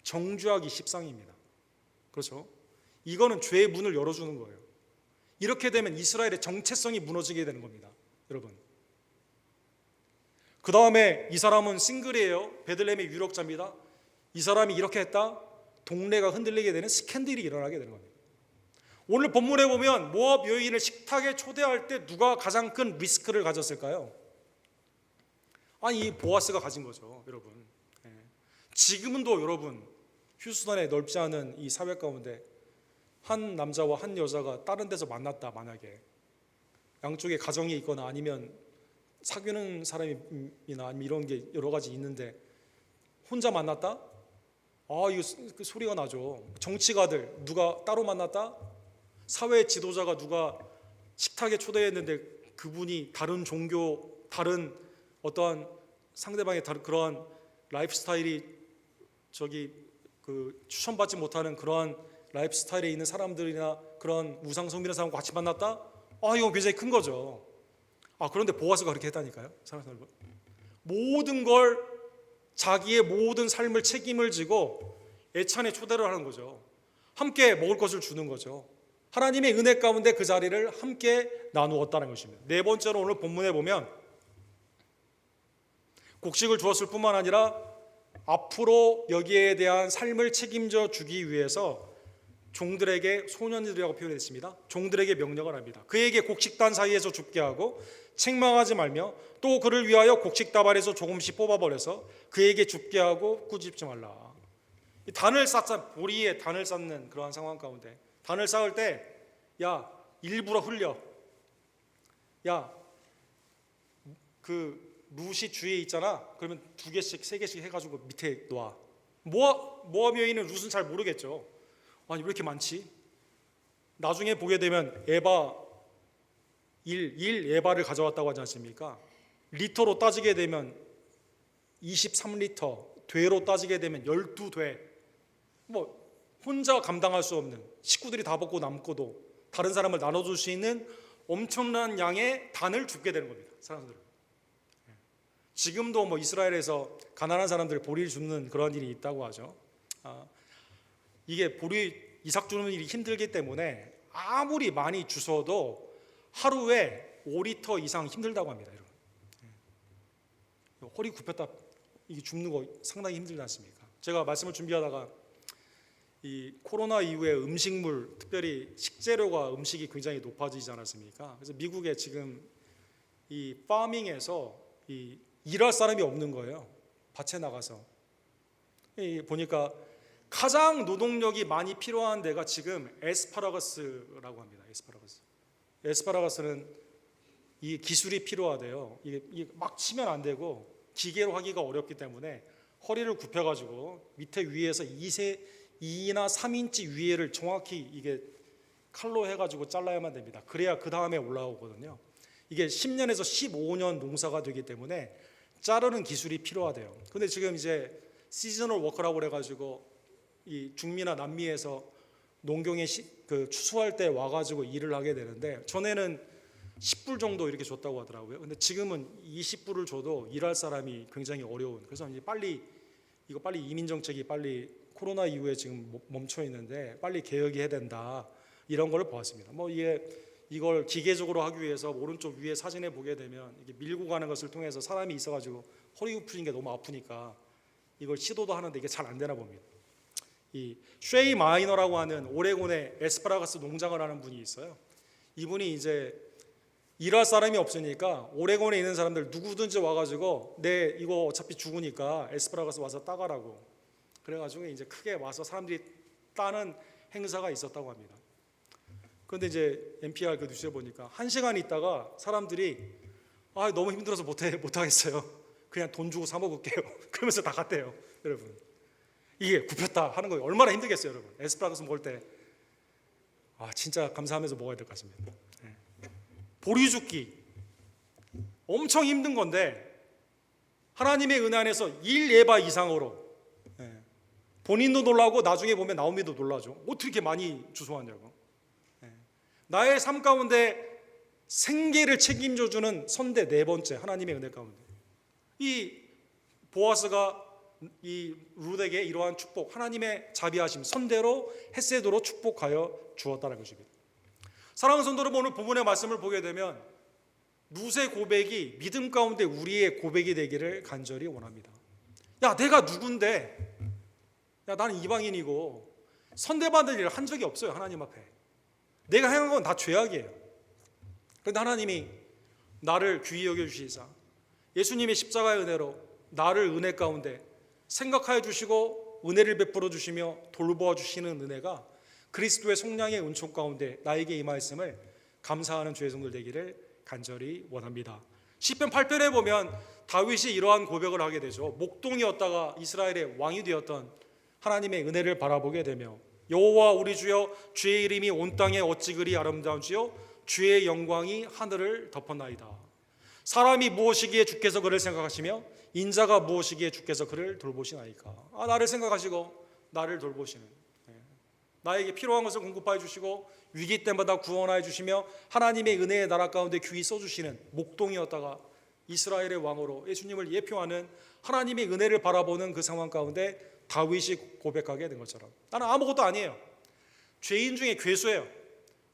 정죄하기 십상입니다. 그렇죠? 이거는 죄의 문을 열어주는 거예요. 이렇게 되면 이스라엘의 정체성이 무너지게 되는 겁니다. 여러분, 그 다음에 이 사람은 싱글이에요. 베들레헴의 유력자입니다. 이 사람이 이렇게 했다, 동네가 흔들리게 되는 스캔들이 일어나게 되는 겁니다. 오늘 본문에 보면 모압 여인을 식탁에 초대할 때 누가 가장 큰 리스크를 가졌을까요? 이 보아스가 가진 거죠. 여러분, 지금도 여러분 휴스턴에 넓지 않은 이 사회 가운데 한 남자와 한 여자가 다른 데서 만났다, 만약에 양쪽에 가정이 있거나 아니면 사귀는 사람이나 아니면 이런 게 여러 가지 있는데 혼자 만났다? 이거 그 소리가 나죠. 정치가들 누가 따로 만났다? 사회 지도자가 누가 식탁에 초대했는데 그분이 다른 종교, 다른 어떠한 상대방의 다른 그러한 라이프 스타일이 그 추천받지 못하는 그러한 라이프 스타일에 있는 사람들이나 그런 우상 숭배하는 사람과 같이 만났다? 이거 굉장히 큰 거죠. 그런데 보아스가 그렇게 했다니까요. 사랑하는 여러분, 모든 걸 자기의 모든 삶을 책임을 지고 애찬에 초대를 하는 거죠. 함께 먹을 것을 주는 거죠. 하나님의 은혜 가운데 그 자리를 함께 나누었다는 것입니다. 네 번째로 오늘 본문에 보면 곡식을 주었을 뿐만 아니라 앞으로 여기에 대한 삶을 책임져 주기 위해서 종들에게, 소년들이라고 표현했습니다. 종들에게 명령을 합니다. 그에게 곡식단 사이에서 줍게 하고 책망하지 말며 또 그를 위하여 곡식 다발에서 조금씩 뽑아버려서 그에게 줍게 하고 꾸짖지 말라. 단을 쌓자, 보리에 단을 쌓는 그러한 상황 가운데 단을 쌓을 때 일부러 흘려. 그 룻이 주위에 있잖아. 그러면 2개씩 3개씩 해가지고 밑에 놔. 모압 여인은 룻은 잘 모르겠죠. 왜 이렇게 많지? 나중에 보게 되면 에바 1 에바를 가져왔다고 하지 않습니까? 리터로 따지게 되면 23리터, 되로 따지게 되면 12되. 혼자 감당할 수 없는, 식구들이 다 먹고 남고도 다른 사람을 나눠줄 수 있는 엄청난 양의 단을 줍게 되는 겁니다. 사람들. 지금도 이스라엘에서 가난한 사람들 보리를 줍는 그런 일이 있다고 하죠. 이게 보리 이삭 주는 일이 힘들기 때문에 아무리 많이 주셔도 하루에 5리터 이상 힘들다고 합니다. 여러분. 허리 굽혔다 이게 줍는 거 상당히 힘들지 않습니까? 제가 말씀을 준비하다가 이 코로나 이후에 음식물, 특별히 식재료가 음식이 굉장히 높아지지 않았습니까? 그래서 미국에 지금 이 파밍에서 일할 사람이 없는 거예요. 밭에 나가서. 보니까 가장 노동력이 많이 필요한 데가 지금 에스파라거스라고 합니다. 에스파라거스는 이 기술이 필요하대요. 이게 막 치면 안 되고 기계로 하기가 어렵기 때문에 허리를 굽혀가지고 밑에 위에서 2나 3인치 위에를 정확히 이게 칼로 해가지고 잘라야만 됩니다. 그래야 그 다음에 올라오거든요. 이게 10년에서 15년 농사가 되기 때문에 자르는 기술이 필요하대요. 근데 지금 이제 시즈널 워커라고 그래가지고 이 중미나 남미에서 농경에 그 추수할 때 와가지고 일을 하게 되는데 전에는 10불 정도 이렇게 줬다고 하더라고요. 근데 지금은 20불을 줘도 일할 사람이 굉장히 어려운. 그래서 이제 빨리 이민 정책이 빨리 코로나 이후에 지금 멈춰 있는데 빨리 개혁해야 된다. 이런 걸 보았습니다. 이걸 기계적으로 하기 위해서 오른쪽 위에 사진에 보게 되면 이게 밀고 가는 것을 통해서 사람이 있어가지고 허리 굽히는 게 너무 아프니까 이걸 시도도 하는데 이게 잘 안 되나 봅니다. 이 쉐이 마이너라고 하는 오레곤에 에스파라거스 농장을 하는 분이 있어요. 이분이 이제 일할 사람이 없으니까 오레곤에 있는 사람들 누구든지 와가지고 내 이거 어차피 죽으니까 에스파라거스 와서 따가라고. 그래가지고 이제 크게 와서 사람들이 따는 행사가 있었다고 합니다. 그런데 이제 NPR 그 뉴스에 보니까 1시간 있다가 사람들이 너무 힘들어서 못하겠어요. 그냥 돈 주고 사 먹을게요. 그러면서 다 갔대요. 여러분, 이게 굽혔다 하는 거 얼마나 힘들겠어요. 여러분, 에스파라거스 먹을 때 진짜 감사하면서 먹어야 될 것 같습니다. 보리 줍기 엄청 힘든 건데 하나님의 은혜 안에서 1 에바 이상으로 본인도 놀라고 나중에 보면 나오미도 놀라죠. 어떻게 이렇게 많이 주워왔냐고. 나의 삶 가운데 생계를 책임져 주는 선대 4번째 하나님의 은혜 가운데 이 보아스가 이 룻에게 이러한 축복, 하나님의 자비하심, 선대로 헤세드로 축복하여 주었다는 것입니다. 사랑하는 성도 여러분, 오늘 본문의 말씀을 보게 되면 룻의 고백이 믿음 가운데 우리의 고백이 되기를 간절히 원합니다. 내가 누군데? 나는 이방인이고 선대받을 일을 한 적이 없어요. 하나님 앞에 내가 행한 건 다 죄악이에요. 그런데 하나님이 나를 귀히 여겨주시사 예수님의 십자가의 은혜로 나를 은혜 가운데 생각하여 주시고 은혜를 베풀어 주시며 돌보아 주시는 은혜가 그리스도의 성량의 은총 가운데 나에게 임하였음을 감사하는 주의 성도들 되기를 간절히 원합니다. 시편 8편에 보면 다윗이 이러한 고백을 하게 되죠. 목동이었다가 이스라엘의 왕이 되었던 하나님의 은혜를 바라보게 되며 여호와 우리 주여 주의 이름이 온 땅에 어찌 그리 아름다운지요 주의 영광이 하늘을 덮었나이다. 사람이 무엇이기에 주께서 그를 생각하시며 인자가 무엇이기에 주께서 그를 돌보시나이까. 나를 생각하시고 나를 돌보시는, 나에게 필요한 것을 공급하여 주시고 위기 때마다 구원하여 주시며 하나님의 은혜의 나라 가운데 귀히 써주시는 목동이었다가 이스라엘의 왕으로 예수님을 예표하는 하나님의 은혜를 바라보는 그 상황 가운데 다윗이 고백하게 된 것처럼 나는 아무것도 아니에요. 죄인 중에 괴수예요.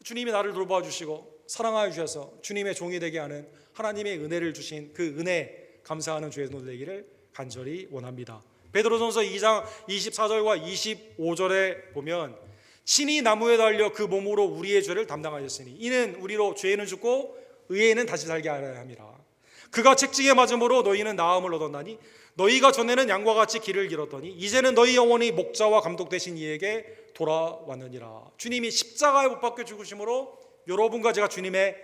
주님이 나를 돌봐 주시고 사랑하여 주셔서 주님의 종이 되게 하는 하나님의 은혜를 주신 그 은혜 감사하는 주의 손 되기를 간절히 원합니다. 베드로전서 2장 24절과 25절에 보면 친히 나무에 달려 그 몸으로 우리의 죄를 담당하셨으니 이는 우리로 죄는 죽고 의에는 다시 살게 하려 함이라. 그가 책찍에 맞음으로 너희는 나음을 얻었나니 너희가 전에는 양과 같이 길을 잃었더니 이제는 너희 영혼이 목자와 감독 되신 이에게 돌아왔느니라. 주님이 십자가에 못 박혀 죽으심으로 여러분과 제가 주님의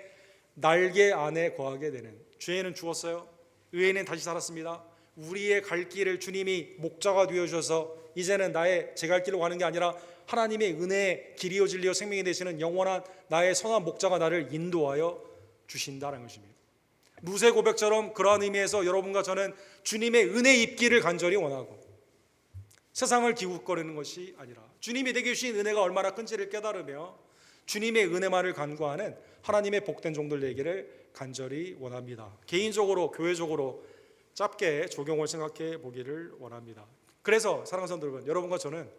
날개 안에 거하게 되는, 죄는 죽었어요, 의에는 다시 살았습니다. 우리의 갈 길을 주님이 목자가 되어주셔서 이제는 제 갈 길로 가는 게 아니라 하나님의 은혜의 길이요 진리요 생명이 되시는 영원한 나의 선한 목자가 나를 인도하여 주신다는 것입니다. 루세 고백처럼 그러한 의미에서 여러분과 저는 주님의 은혜 입기를 간절히 원하고 세상을 기웃거리는 것이 아니라 주님이 내게 주신 은혜가 얼마나 큰지를 깨달으며 주님의 은혜만을 간구하는 하나님의 복된 종들 되기를 간절히 원합니다. 개인적으로 교회적으로 짧게 적용을 생각해 보기를 원합니다. 그래서 사랑하는 성도 여러분, 여러분과 저는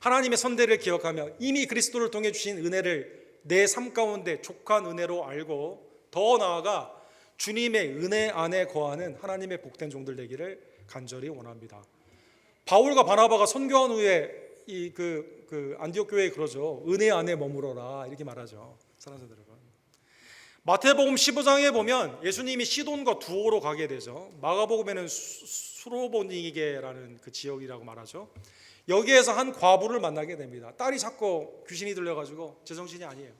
하나님의 선대를 기억하며 이미 그리스도를 통해 주신 은혜를 내 삶 가운데 족한 은혜로 알고 더 나아가 주님의 은혜 안에 거하는 하나님의 복된 종들 되기를 간절히 원합니다. 바울과 바나바가 선교한 후에 안디옥 교회에 그러죠. 은혜 안에 머무러라 이렇게 말하죠. 사랑하는 여러분, 마태복음 15장에 보면 예수님이 시돈과 두오로 가게 되죠. 마가복음에는 수로보니게라는 그 지역이라고 말하죠. 여기에서 한 과부를 만나게 됩니다. 딸이 자꾸 귀신이 들려가지고 제정신이 아니에요.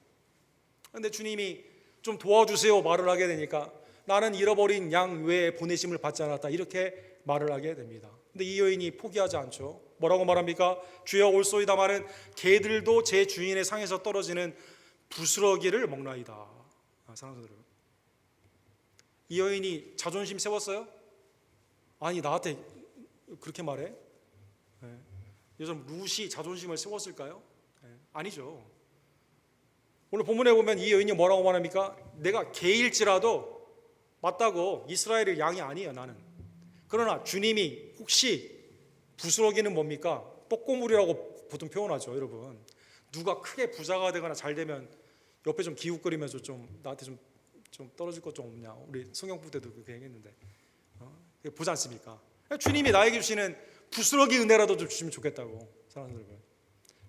그런데 주님이 좀 도와주세요 말을 하게 되니까 나는 잃어버린 양 외에 보내심을 받지 않았다 이렇게 말을 하게 됩니다. 근데 이 여인이 포기하지 않죠. 뭐라고 말합니까? 주여 올소이다마는 개들도 제 주인의 상에서 떨어지는 부스러기를 먹나이다. 사랑하는 여러분, 이 여인이 자존심 세웠어요? 아니 나한테 그렇게 말해? 요즘 룻이 자존심을 세웠을까요? 아니죠. 오늘 본문에 보면 이 여인이 뭐라고 말합니까? 내가 개일지라도 맞다고, 이스라엘의 양이 아니에요 나는. 그러나 주님이 혹시 부스러기는 뭡니까? 뽀꼬물이라고 보통 표현하죠. 여러분, 누가 크게 부자가 되거나 잘 되면 옆에 좀 기웃거리면서 좀 나한테 좀 떨어질 것 좀 없냐. 우리 성경부 때도 그렇게 얘기했는데 보지 않습니까? 주님이 나에게 주시는 부스러기 은혜라도 좀 주시면 좋겠다고. 사랑하는 여러분,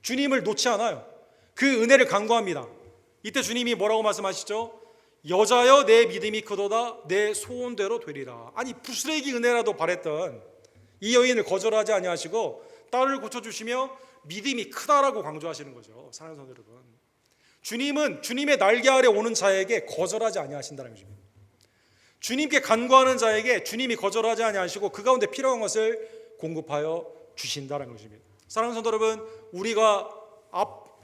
주님을 놓지 않아요. 그 은혜를 간구합니다. 이때 주님이 뭐라고 말씀하시죠? 여자여 내 믿음이 크도다 내 소원대로 되리라. 아니 부스러기 은혜라도 바랬던 이 여인을 거절하지 아니하시고 딸을 고쳐주시며 믿음이 크다라고 강조하시는 거죠. 사랑하는 성도 여러분, 주님은 주님의 날개 아래 오는 자에게 거절하지 아니하신다는 것입니다. 주님께 간구하는 자에게 주님이 거절하지 아니하시고 그 가운데 필요한 것을 공급하여 주신다는 것입니다. 사랑하는 성도 여러분, 우리가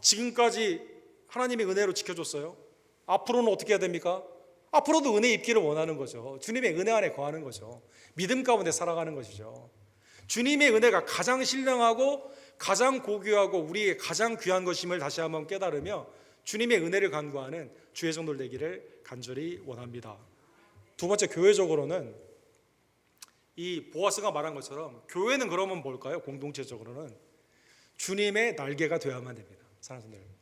지금까지 하나님의 은혜로 지켜줬어요. 앞으로는 어떻게 해야 됩니까? 앞으로도 은혜 입기를 원하는 거죠. 주님의 은혜 안에 거하는 거죠. 믿음 가운데 살아가는 것이죠. 주님의 은혜가 가장 신령하고 가장 고귀하고 우리의 가장 귀한 것임을 다시 한번 깨달으며 주님의 은혜를 간구하는 주의 종들 되기를 간절히 원합니다. 두 번째, 교회적으로는 이 보아스가 말한 것처럼 교회는 그러면 뭘까요? 공동체적으로는 주님의 날개가 되어야만 됩니다. 사랑하는 성도 여러분,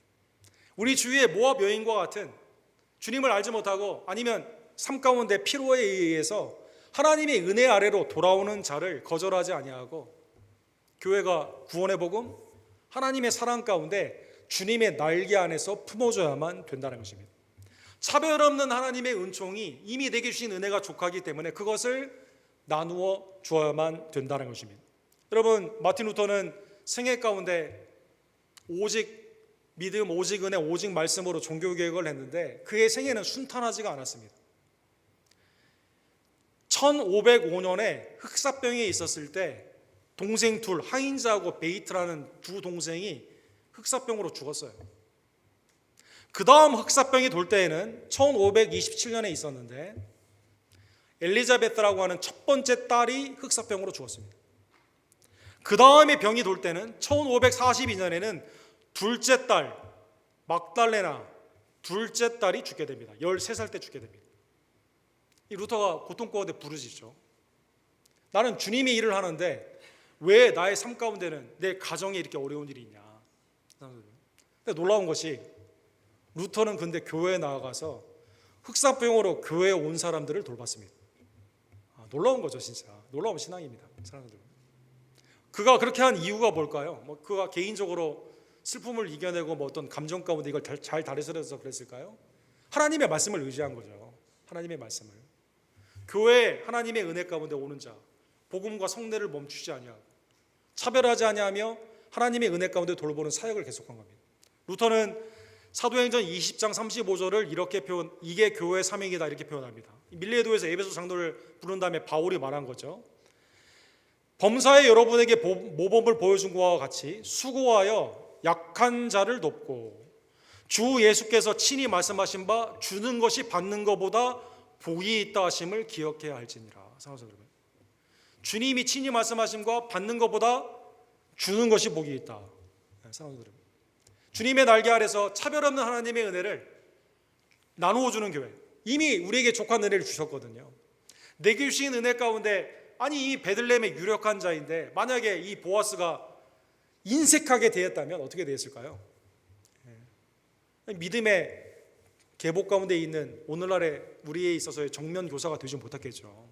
우리 주위의 모압 여인과 같은 주님을 알지 못하고 아니면 삶 가운데 피로에 의해서 하나님의 은혜 아래로 돌아오는 자를 거절하지 아니하고 교회가 구원의 복음, 하나님의 사랑 가운데 주님의 날개 안에서 품어줘야만 된다는 것입니다. 차별 없는 하나님의 은총이 이미 내게 주신 은혜가 족하기 때문에 그것을 나누어 주어야만 된다는 것입니다. 여러분, 마틴 루터는 생애 가운데 오직 믿음, 오직 은혜, 오직 말씀으로 종교개혁을 했는데 그의 생애는 순탄하지가 않았습니다. 1505년에 흑사병이 있었을 때 동생 둘, 하인즈하고 베이트라는 두 동생이 흑사병으로 죽었어요. 그 다음 흑사병이 돌 때에는 1527년에 있었는데 엘리자베스라고 하는 첫 번째 딸이 흑사병으로 죽었습니다. 그 다음에 병이 돌 때는 1542년에는 둘째 딸 막달레나 둘째 딸이 죽게 됩니다. 13살 때 죽게 됩니다. 이 루터가 고통 가운데 부르짖죠. 나는 주님의 일을 하는데 왜 나의 삶 가운데는 내 가정에 이렇게 어려운 일이 있냐. 근데 놀라운 것이 루터는 근데 교회에 나아가서 흑사병으로 교회에 온 사람들을 돌봤습니다. 놀라운 거죠, 진짜. 놀라운 신앙입니다, 사람들. 그가 그렇게 한 이유가 뭘까요? 그가 개인적으로 슬픔을 이겨내고 어떤 감정 가운데 이걸 잘 다루셔서 그랬을까요? 하나님의 말씀을 의지한 거죠. 하나님의 말씀을. 교회 하나님의 은혜 가운데 오는 자, 복음과 성례를 멈추지 아니하고 차별하지 아니하며 하나님의 은혜 가운데 돌보는 사역을 계속한 겁니다. 루터는 사도행전 20장 35절을 이렇게 이게 교회의 사명이다 이렇게 표현합니다. 밀레도에서 에베소 장로를 부른 다음에 바울이 말한 거죠. 범사에 여러분에게 모범을 보여준 것과 같이 수고하여 약한 자를 돕고 주 예수께서 친히 말씀하신 바 주는 것이 받는 것보다 복이 있다 하심을 기억해야 할지니라. 사랑하는 여러분, 주님이 친히 말씀하신 것 받는 것보다 주는 것이 복이 있다. 사랑하는 여러분, 주님의 날개 아래서 차별 없는 하나님의 은혜를 나누어 주는 교회, 이미 우리에게 족한 은혜를 주셨거든요. 내게 주신 은혜 가운데 아니 이 베들레헴의 유력한 자인데 만약에 이 보아스가 인색하게 대했다면 어떻게 되었을까요? 믿음의 계복 가운데 있는 오늘날의 우리에 있어서의 정면 교사가 되지 못했겠죠.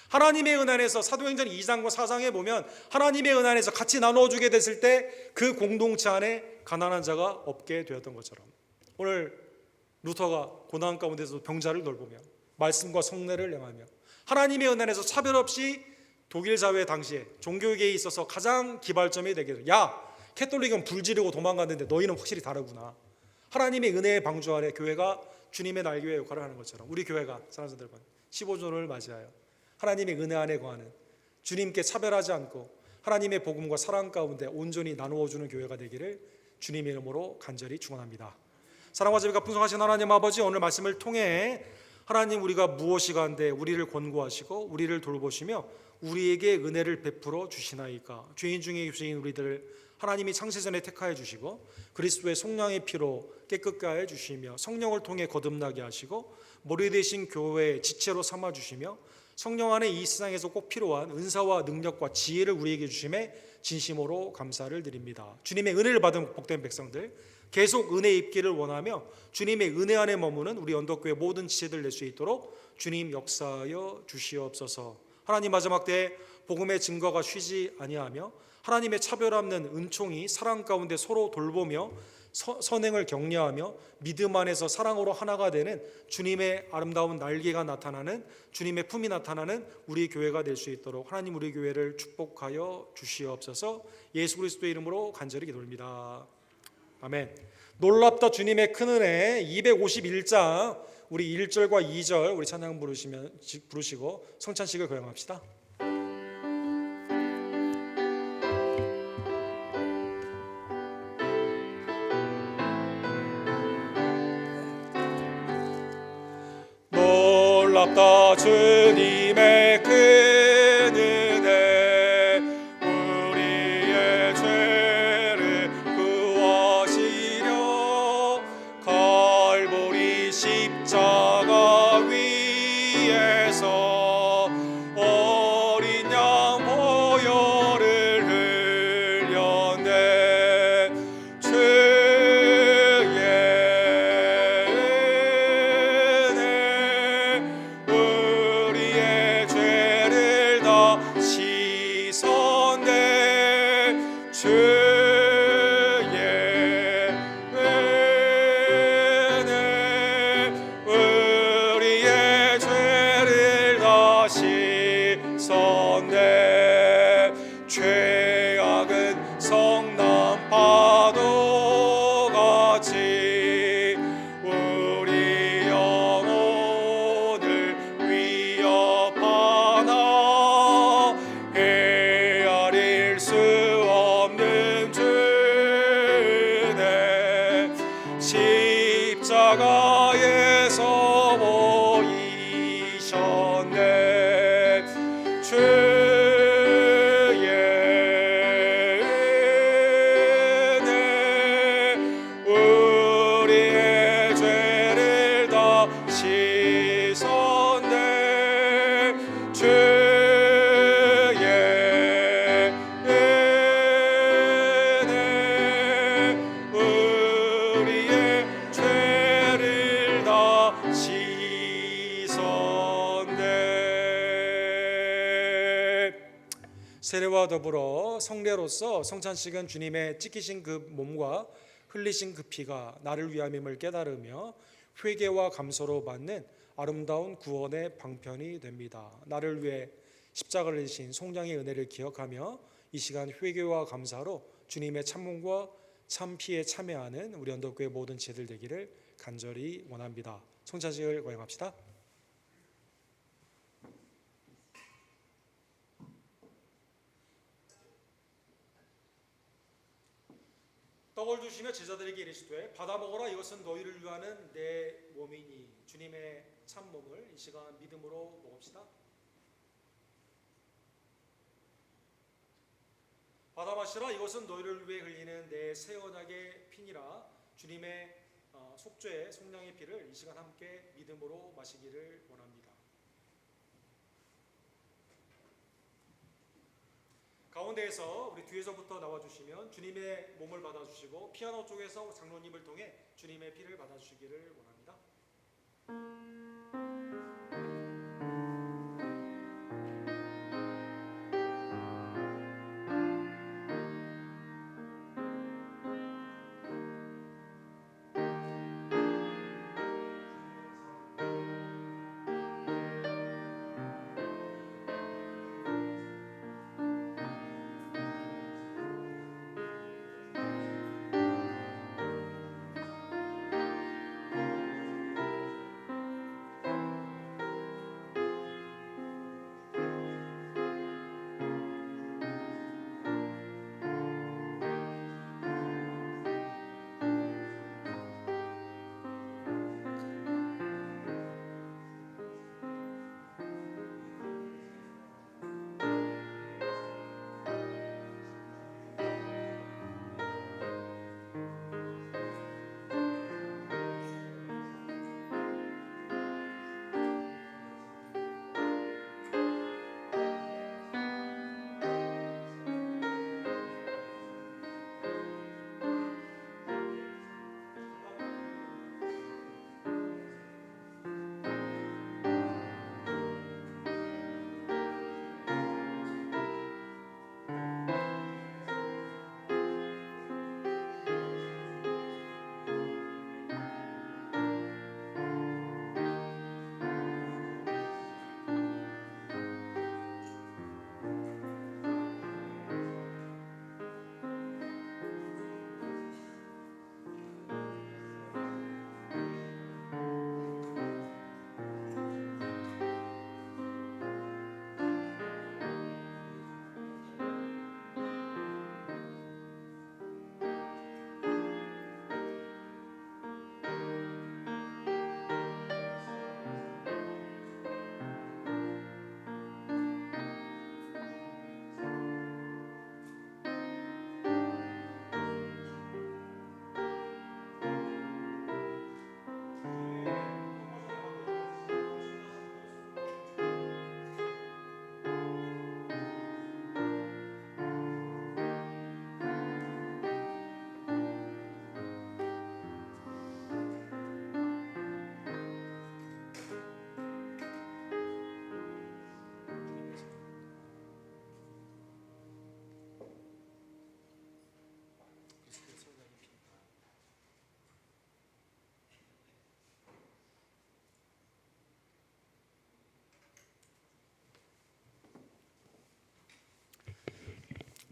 하나님의 은혜 안에서 사도행전 2장과 4장에 보면 하나님의 은혜 안에서 같이 나눠주게 됐을 때 그 공동체 안에 가난한 자가 없게 되었던 것처럼 오늘 루터가 고난 가운데서 병자를 돌보며 말씀과 성례를 행하며 하나님의 은혜 안에서 차별 없이 독일 사회 당시에 종교계에 있어서 가장 기발점이 되게 돼요. 야, 캐톨릭은 불 지르고 도망갔는데 너희는 확실히 다르구나. 하나님의 은혜의 방주 아래 교회가 주님의 날개의 역할을 하는 것처럼 우리 교회가 사랑하는 여러분 15조를 맞이하여 하나님의 은혜 안에 거하는 주님께 차별하지 않고 하나님의 복음과 사랑 가운데 온전히 나누어 주는 교회가 되기를 주님의 이름으로 간절히 축원합니다. 사랑과 자비가 풍성하신 하나님 아버지, 오늘 말씀을 통해 하나님 우리가 무엇이 간데 우리를 권고하시고 우리를 돌보시며 우리에게 은혜를 베풀어 주시나이까. 죄인 중에 죄인 우리들 하나님이 창세전에 택하여 주시고 그리스도의 속량의 피로 깨끗게 하여 주시며 성령을 통해 거듭나게 하시고 머리 되신 교회의 지체로 삼아 주시며 성령 안에 이 세상에서 꼭 필요한 은사와 능력과 지혜를 우리에게 주심에 진심으로 감사를 드립니다. 주님의 은혜를 받은 복된 백성들 계속 은혜 입기를 원하며 주님의 은혜 안에 머무는 우리 언덕교회 모든 지체들 낼 수 있도록 주님 역사하여 주시옵소서. 하나님 마지막 때에 복음의 증거가 쉬지 아니하며 하나님의 차별 없는 은총이 사랑 가운데 서로 돌보며 선행을 격려하며 믿음 안에서 사랑으로 하나가 되는 주님의 아름다운 날개가 나타나는 주님의 품이 나타나는 우리 교회가 될 수 있도록 하나님 우리 교회를 축복하여 주시옵소서. 예수 그리스도의 이름으로 간절히 기도합니다. 아멘. 놀랍다 주님의 큰 은혜 251장 우리 1절과 2절 우리 찬양 부르시고 성찬식을 거행합시다. 놀랍다 주님의 큰 은혜 우리의 죄를 구하시려 갈보리 십자가 위에서 어린 양 보혈을 흘렸네. 주의 은혜 우리의 죄를 십자가에서 보이셨네. 주의 은혜 우리의 죄를 다 씻었네. 주의 은혜 우리의 죄를 다 씻었네. 세례와 더불어 성례로서 성찬식은 주님의 찢기신 그 몸과 흘리신 그 피가 나를 위함임을 깨달으며 회개와 감사로 받는 아름다운 구원의 방편이 됩니다. 나를 위해 십자가를 지신 송장의 은혜를 기억하며 이 시간 회개와 감사로 주님의 참몸과 참피에 참여하는 우리 언덕교회 모든 제들 되기를 간절히 원합니다. 성찬식을 거행합시다. 떡을 주시며 제자들에게 이르시되 받아 먹어라. 이것은 너희를 위하는 내 몸이니. 주님의 참 몸을 이 시간 믿음으로 먹읍시다. 받아 마시라. 이것은 너희를 위해 흘리는 내 새 언약의 피니라. 주님의 속죄의 속량의 피를 이 시간 함께 믿음으로 마시기를 원합니다. 가운데에서 우리 뒤에서부터 나와주시면 주님의 몸을 받아주시고 피아노 쪽에서 장로님을 통해 주님의 피를 받아주시기를 원합니다.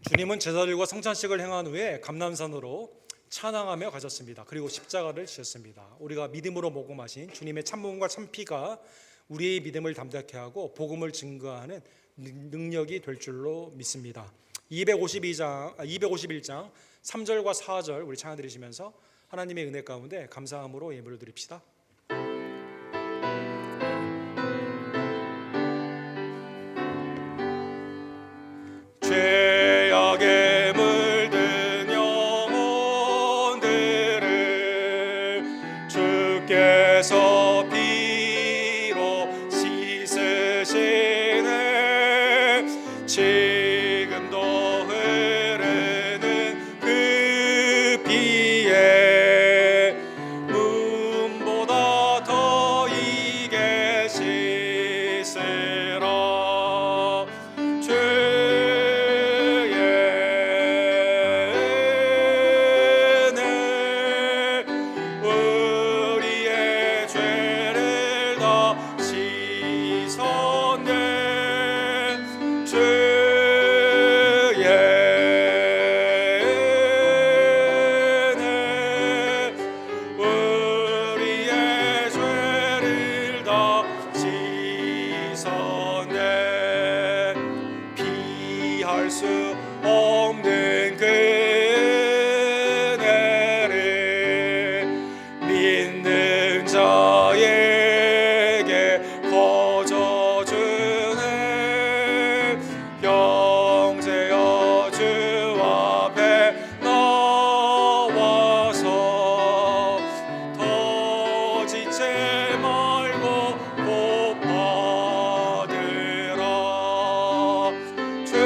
주님은 제자들과 성찬식을 행한 후에 감람산으로 찬양하며 가셨습니다. 그리고 십자가를 지셨습니다. 우리가 믿음으로 먹고 마신 주님의 참몸과 참피가 우리의 믿음을 담대케 하고 복음을 증거하는 능력이 될 줄로 믿습니다. 251장 3절과 4절 우리 찬양 드리시면서 하나님의 은혜 가운데 감사함으로 예물을 드립시다. 죄악에 물든 영혼들을 주께서 피로 씻으시네. 지금도 흐르는 그 피에 눈보다 더 이게 씻으라. 우리의 죄를 다 씻었네. 주의 은혜 우리의 죄를 다 씻었네. 피할 수 없는 그 은혜를 믿는 자에게 거저주네. 형제여 주 앞에 나와서 더 지체 말고 복 받으라. 주의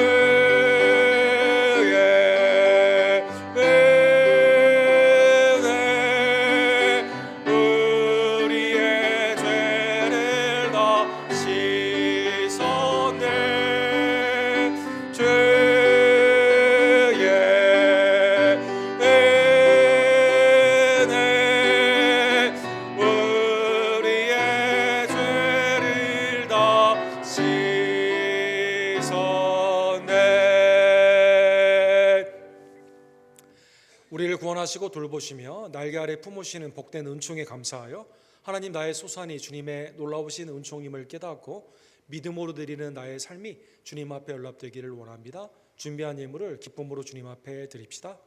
은혜 우리의 죄를 다 씻었네. 주의 은혜 우리의 죄를 다 씻었네. 우리를 구원하시고 돌보시며 날개 아래 품으시는 복된 은총에 감사하여 하나님 나의 소산이 주님의 놀라우신 은총임을 깨닫고 믿음으로 드리는 나의 삶이 주님 앞에 연락되기를 원합니다. 준비한 예물을 기쁨으로 주님 앞에 드립시다.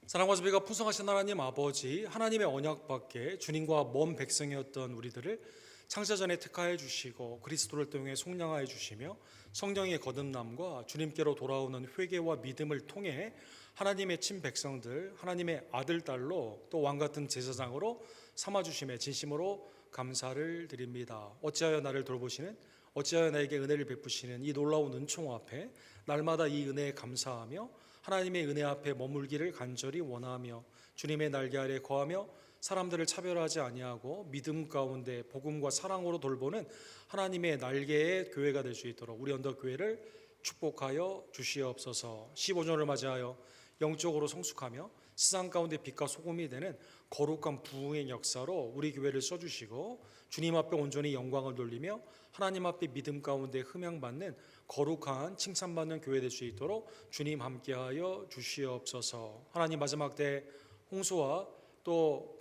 사랑과 자비가 풍성하신 하나님 아버지, 하나님의 언약 밖에 주님과 먼 백성이었던 우리들을 창세전에 택하여 주시고 그리스도를 통해 속량하여 주시며 성령의 거듭남과 주님께로 돌아오는 회개와 믿음을 통해 하나님의 친백성들, 하나님의 아들, 딸로 또 왕같은 제사장으로 삼아주심에 진심으로 감사를 드립니다. 어찌하여 나를 돌보시는, 어찌하여 나에게 은혜를 베푸시는 이 놀라운 은총 앞에 날마다 이 은혜에 감사하며 하나님의 은혜 앞에 머물기를 간절히 원하며 주님의 날개 아래 거하며 사람들을 차별하지 아니하고 믿음 가운데 복음과 사랑으로 돌보는 하나님의 날개의 교회가 될 수 있도록 우리 언덕교회를 축복하여 주시옵소서. 15주년을 맞이하여 영적으로 성숙하며 세상 가운데 빛과 소금이 되는 거룩한 부흥의 역사로 우리 교회를 써주시고 주님 앞에 온전히 영광을 돌리며 하나님 앞에 믿음 가운데 흠양받는 거룩한 칭찬받는 교회 될 수 있도록 주님 함께하여 주시옵소서. 하나님, 마지막 때 홍수와 또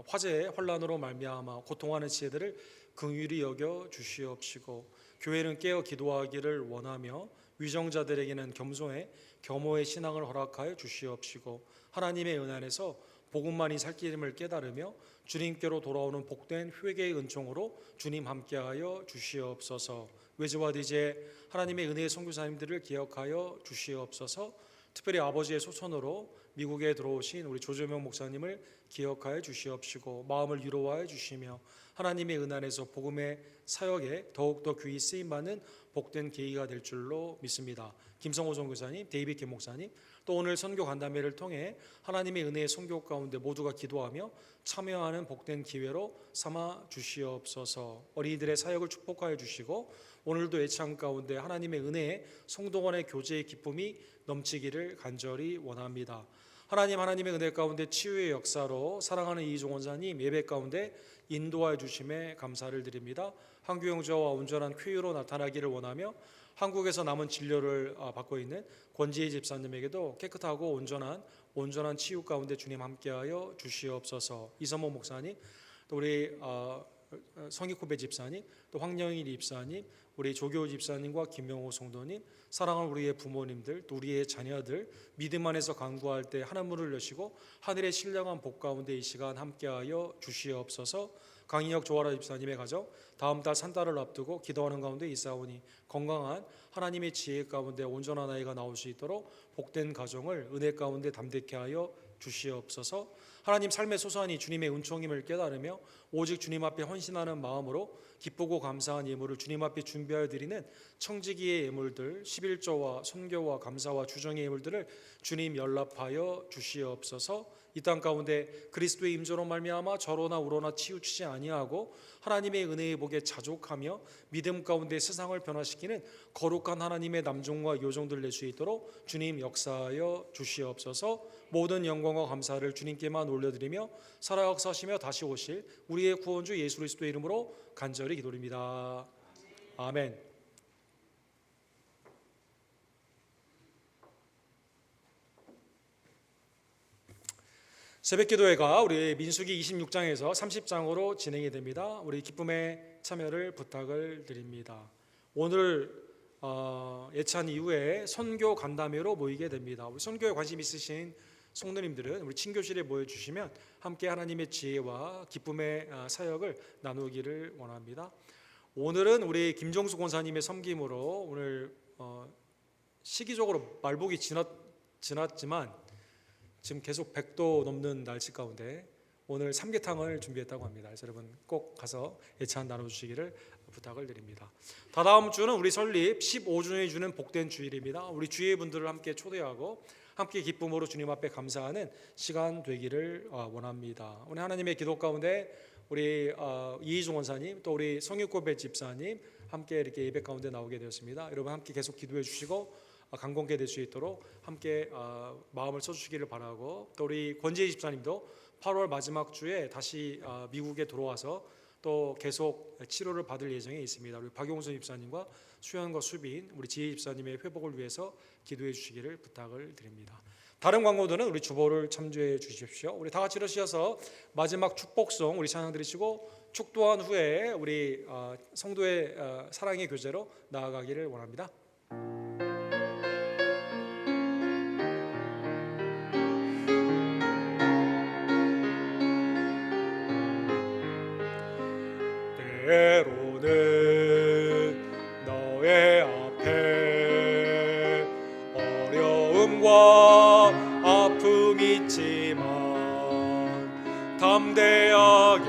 화재의 환란으로 말미암아 고통하는 지혜들을 긍휼히 여겨 주시옵시고 교회는 깨어 기도하기를 원하며 위정자들에게는 겸허의 신앙을 허락하여 주시옵시고 하나님의 은혜 안에서 복음만이 살 길임을 깨달으며 주님께로 돌아오는 복된 회개의 은총으로 주님 함께하여 주시옵소서. 외제와 대제 하나님의 은혜의 선교사님들을 기억하여 주시옵소서. 특별히 아버지의 소천으로 미국에 들어오신 우리 조재명 목사님을 기억하여 주시옵시고 마음을 위로하여 주시며 하나님의 은혜 안에서 복음의 사역에 더욱더 귀히 쓰임받는 복된 계기가 될 줄로 믿습니다. 김성호 선교사님, 데이빗 김 목사님, 또 오늘 선교 간담회를 통해 하나님의 은혜의 선교 가운데 모두가 기도하며 참여하는 복된 기회로 삼아 주시옵소서. 어린이들의 사역을 축복하여 주시고 오늘도 예찬 가운데 하나님의 은혜의 성도간의 교제의 기쁨이 넘치기를 간절히 원합니다. 하나님의 은혜 가운데 치유의 역사로 사랑하는 이희종 원사님 예배 가운데 인도하여 주심에 감사를 드립니다. 한국 영주와 온전한 쾌유로 나타나기를 원하며 한국에서 남은 진료를 받고 있는 권지희 집사님에게도 깨끗하고 온전한 치유 가운데 주님 함께하여 주시옵소서. 이선모 목사님, 또 우리 성익후배 집사님, 또 황영일 집사님, 우리 조교 집사님과 김명호 성도님, 사랑하는 우리의 부모님들, 또 우리의 자녀들 믿음 안에서 간구할 때 하늘문을 여시고 하늘의 신령한 복 가운데 이 시간 함께하여 주시옵소서. 강인혁 조아라 집사님의 가정 다음 달 산달을 앞두고 기도하는 가운데 있사오니 건강한 하나님의 지혜 가운데 온전한 아이가 나올 수 있도록 복된 가정을 은혜 가운데 담대케 하여 주시옵소서. 하나님, 삶의 소소하니 주님의 은총임을 깨달으며 오직 주님 앞에 헌신하는 마음으로 기쁘고 감사한 예물을 주님 앞에 준비하여 드리는 청지기의 예물들, 11조와 선교와 감사와 주정의 예물들을 주님 연락하여 주시옵소서. 이 땅 가운데 그리스도의 임재로 말미암아 저로나 우로나 치우치지 아니하고 하나님의 은혜의 복에 자족하며 믿음 가운데 세상을 변화시키는 거룩한 하나님의 남종과 요종들 낼 수 있도록 주님 역사하여 주시옵소서. 모든 영광과 감사를 주님께만 올려드리며 살아 역사하시며 다시 오실 우리의 구원주 예수 그리스도의 이름으로 간절히 기도드립니다. 아멘. 새벽기도회가 우리 민수기 26장에서 30장으로 진행이 됩니다. 우리 기쁨의 참여를 부탁을 드립니다. 오늘 예찬 이후에 선교 간담회로 모이게 됩니다. 우리 선교에 관심 있으신 성도님들은 우리 친교실에 모여주시면 함께 하나님의 지혜와 기쁨의 사역을 나누기를 원합니다. 오늘은 우리 김정수 권사님의 섬김으로 오늘 시기적으로 말복이 지났지만 지금 계속 100도 넘는 날씨 가운데 오늘 삼계탕을 준비했다고 합니다. 그래서 여러분 꼭 가서 예찬 나눠주시기를 부탁을 드립니다. 다다음 주는 우리 설립 15주년이 주는 복된 주일입니다. 우리 주의 분들을 함께 초대하고 함께 기쁨으로 주님 앞에 감사하는 시간 되기를 원합니다. 오늘 하나님의 기도 가운데 우리 이희종 원사님 또 우리 성육고배 집사님 함께 이렇게 예배 가운데 나오게 되었습니다. 여러분 함께 계속 기도해 주시고 강건케 될 수 있도록 함께 마음을 써주시기를 바라고 또 우리 권지희 집사님도 8월 마지막 주에 다시 미국에 들어와서 또 계속 치료를 받을 예정에 있습니다. 우리 박용수 집사님과 수현과 수빈 우리 지혜 집사님의 회복을 위해서 기도해 주시기를 부탁을 드립니다. 다른 광고들은 우리 주보를 참조해 주십시오. 우리 다 같이 일어서셔서 마지막 축복송 우리 찬양 드리시고 축도한 후에 우리 성도의 사랑의 교제로 나아가기를 원합니다. 때로는 너의 앞에 어려움과 아픔이 있지만 담대하게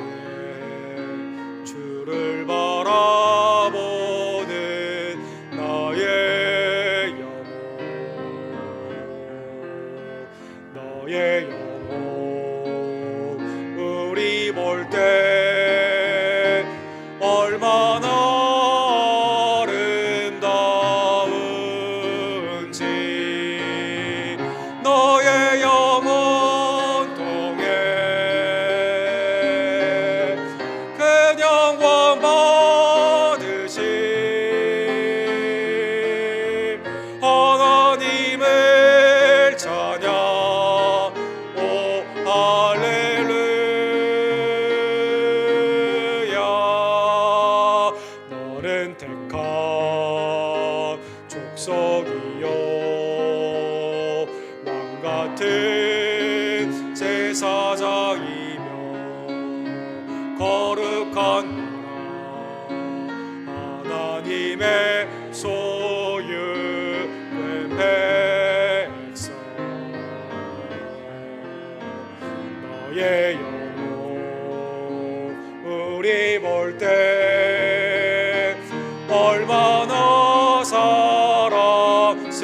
주를 바라보는 나의 영혼 우리 볼 때 얼마나 아름다운 같은 제사장이며 거룩한 하나님의 소유된 백성 너의 영혼 우리 볼 때 얼마나 사랑스러운지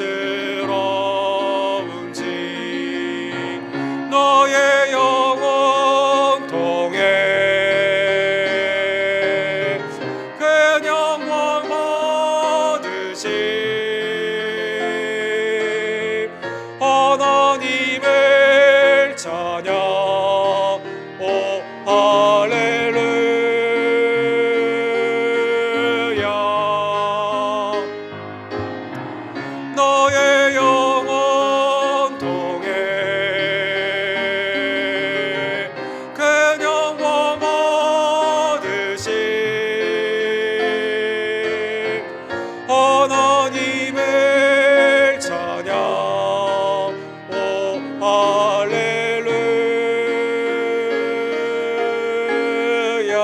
너의 영혼 통해 그 영광 받으신 하나님을 찬양 오 할렐루야 너의 영혼 통해 그 영광 받으신 하나님을 찬양 오 할렐루야.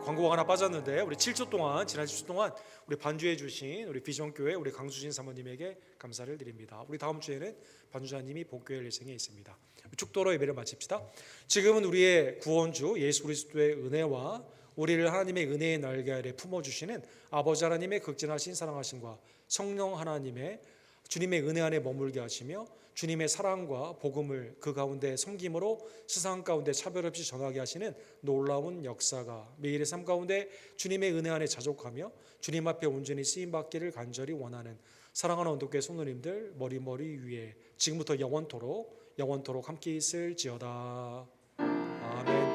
광고가 하나 빠졌는데 우리 7주 동안 지난 7주 동안 우리 반주해 주신 우리 비전교회 우리 강수진 사모님에게 감사를 드립니다. 우리 다음 주에는 반주자님이 복교회 예정에 있습니다. 축도로 예배를 마칩시다. 지금은 우리의 구원주 예수 그리스도의 은혜와 우리를 하나님의 은혜의 날개 아래 품어주시는 아버지 하나님의 극진하신 사랑하심과 성령 하나님의 주님의 은혜 안에 머물게 하시며 주님의 사랑과 복음을 그 가운데 섬김으로 세상 가운데 차별 없이 전하게 하시는 놀라운 역사가 매일의 삶 가운데 주님의 은혜 안에 자족하며 주님 앞에 온전히 쓰임받기를 간절히 원하는 사랑하는 원독교회 성도님들 머리 위에 지금부터 영원토록 함께 있을지어다. 아멘.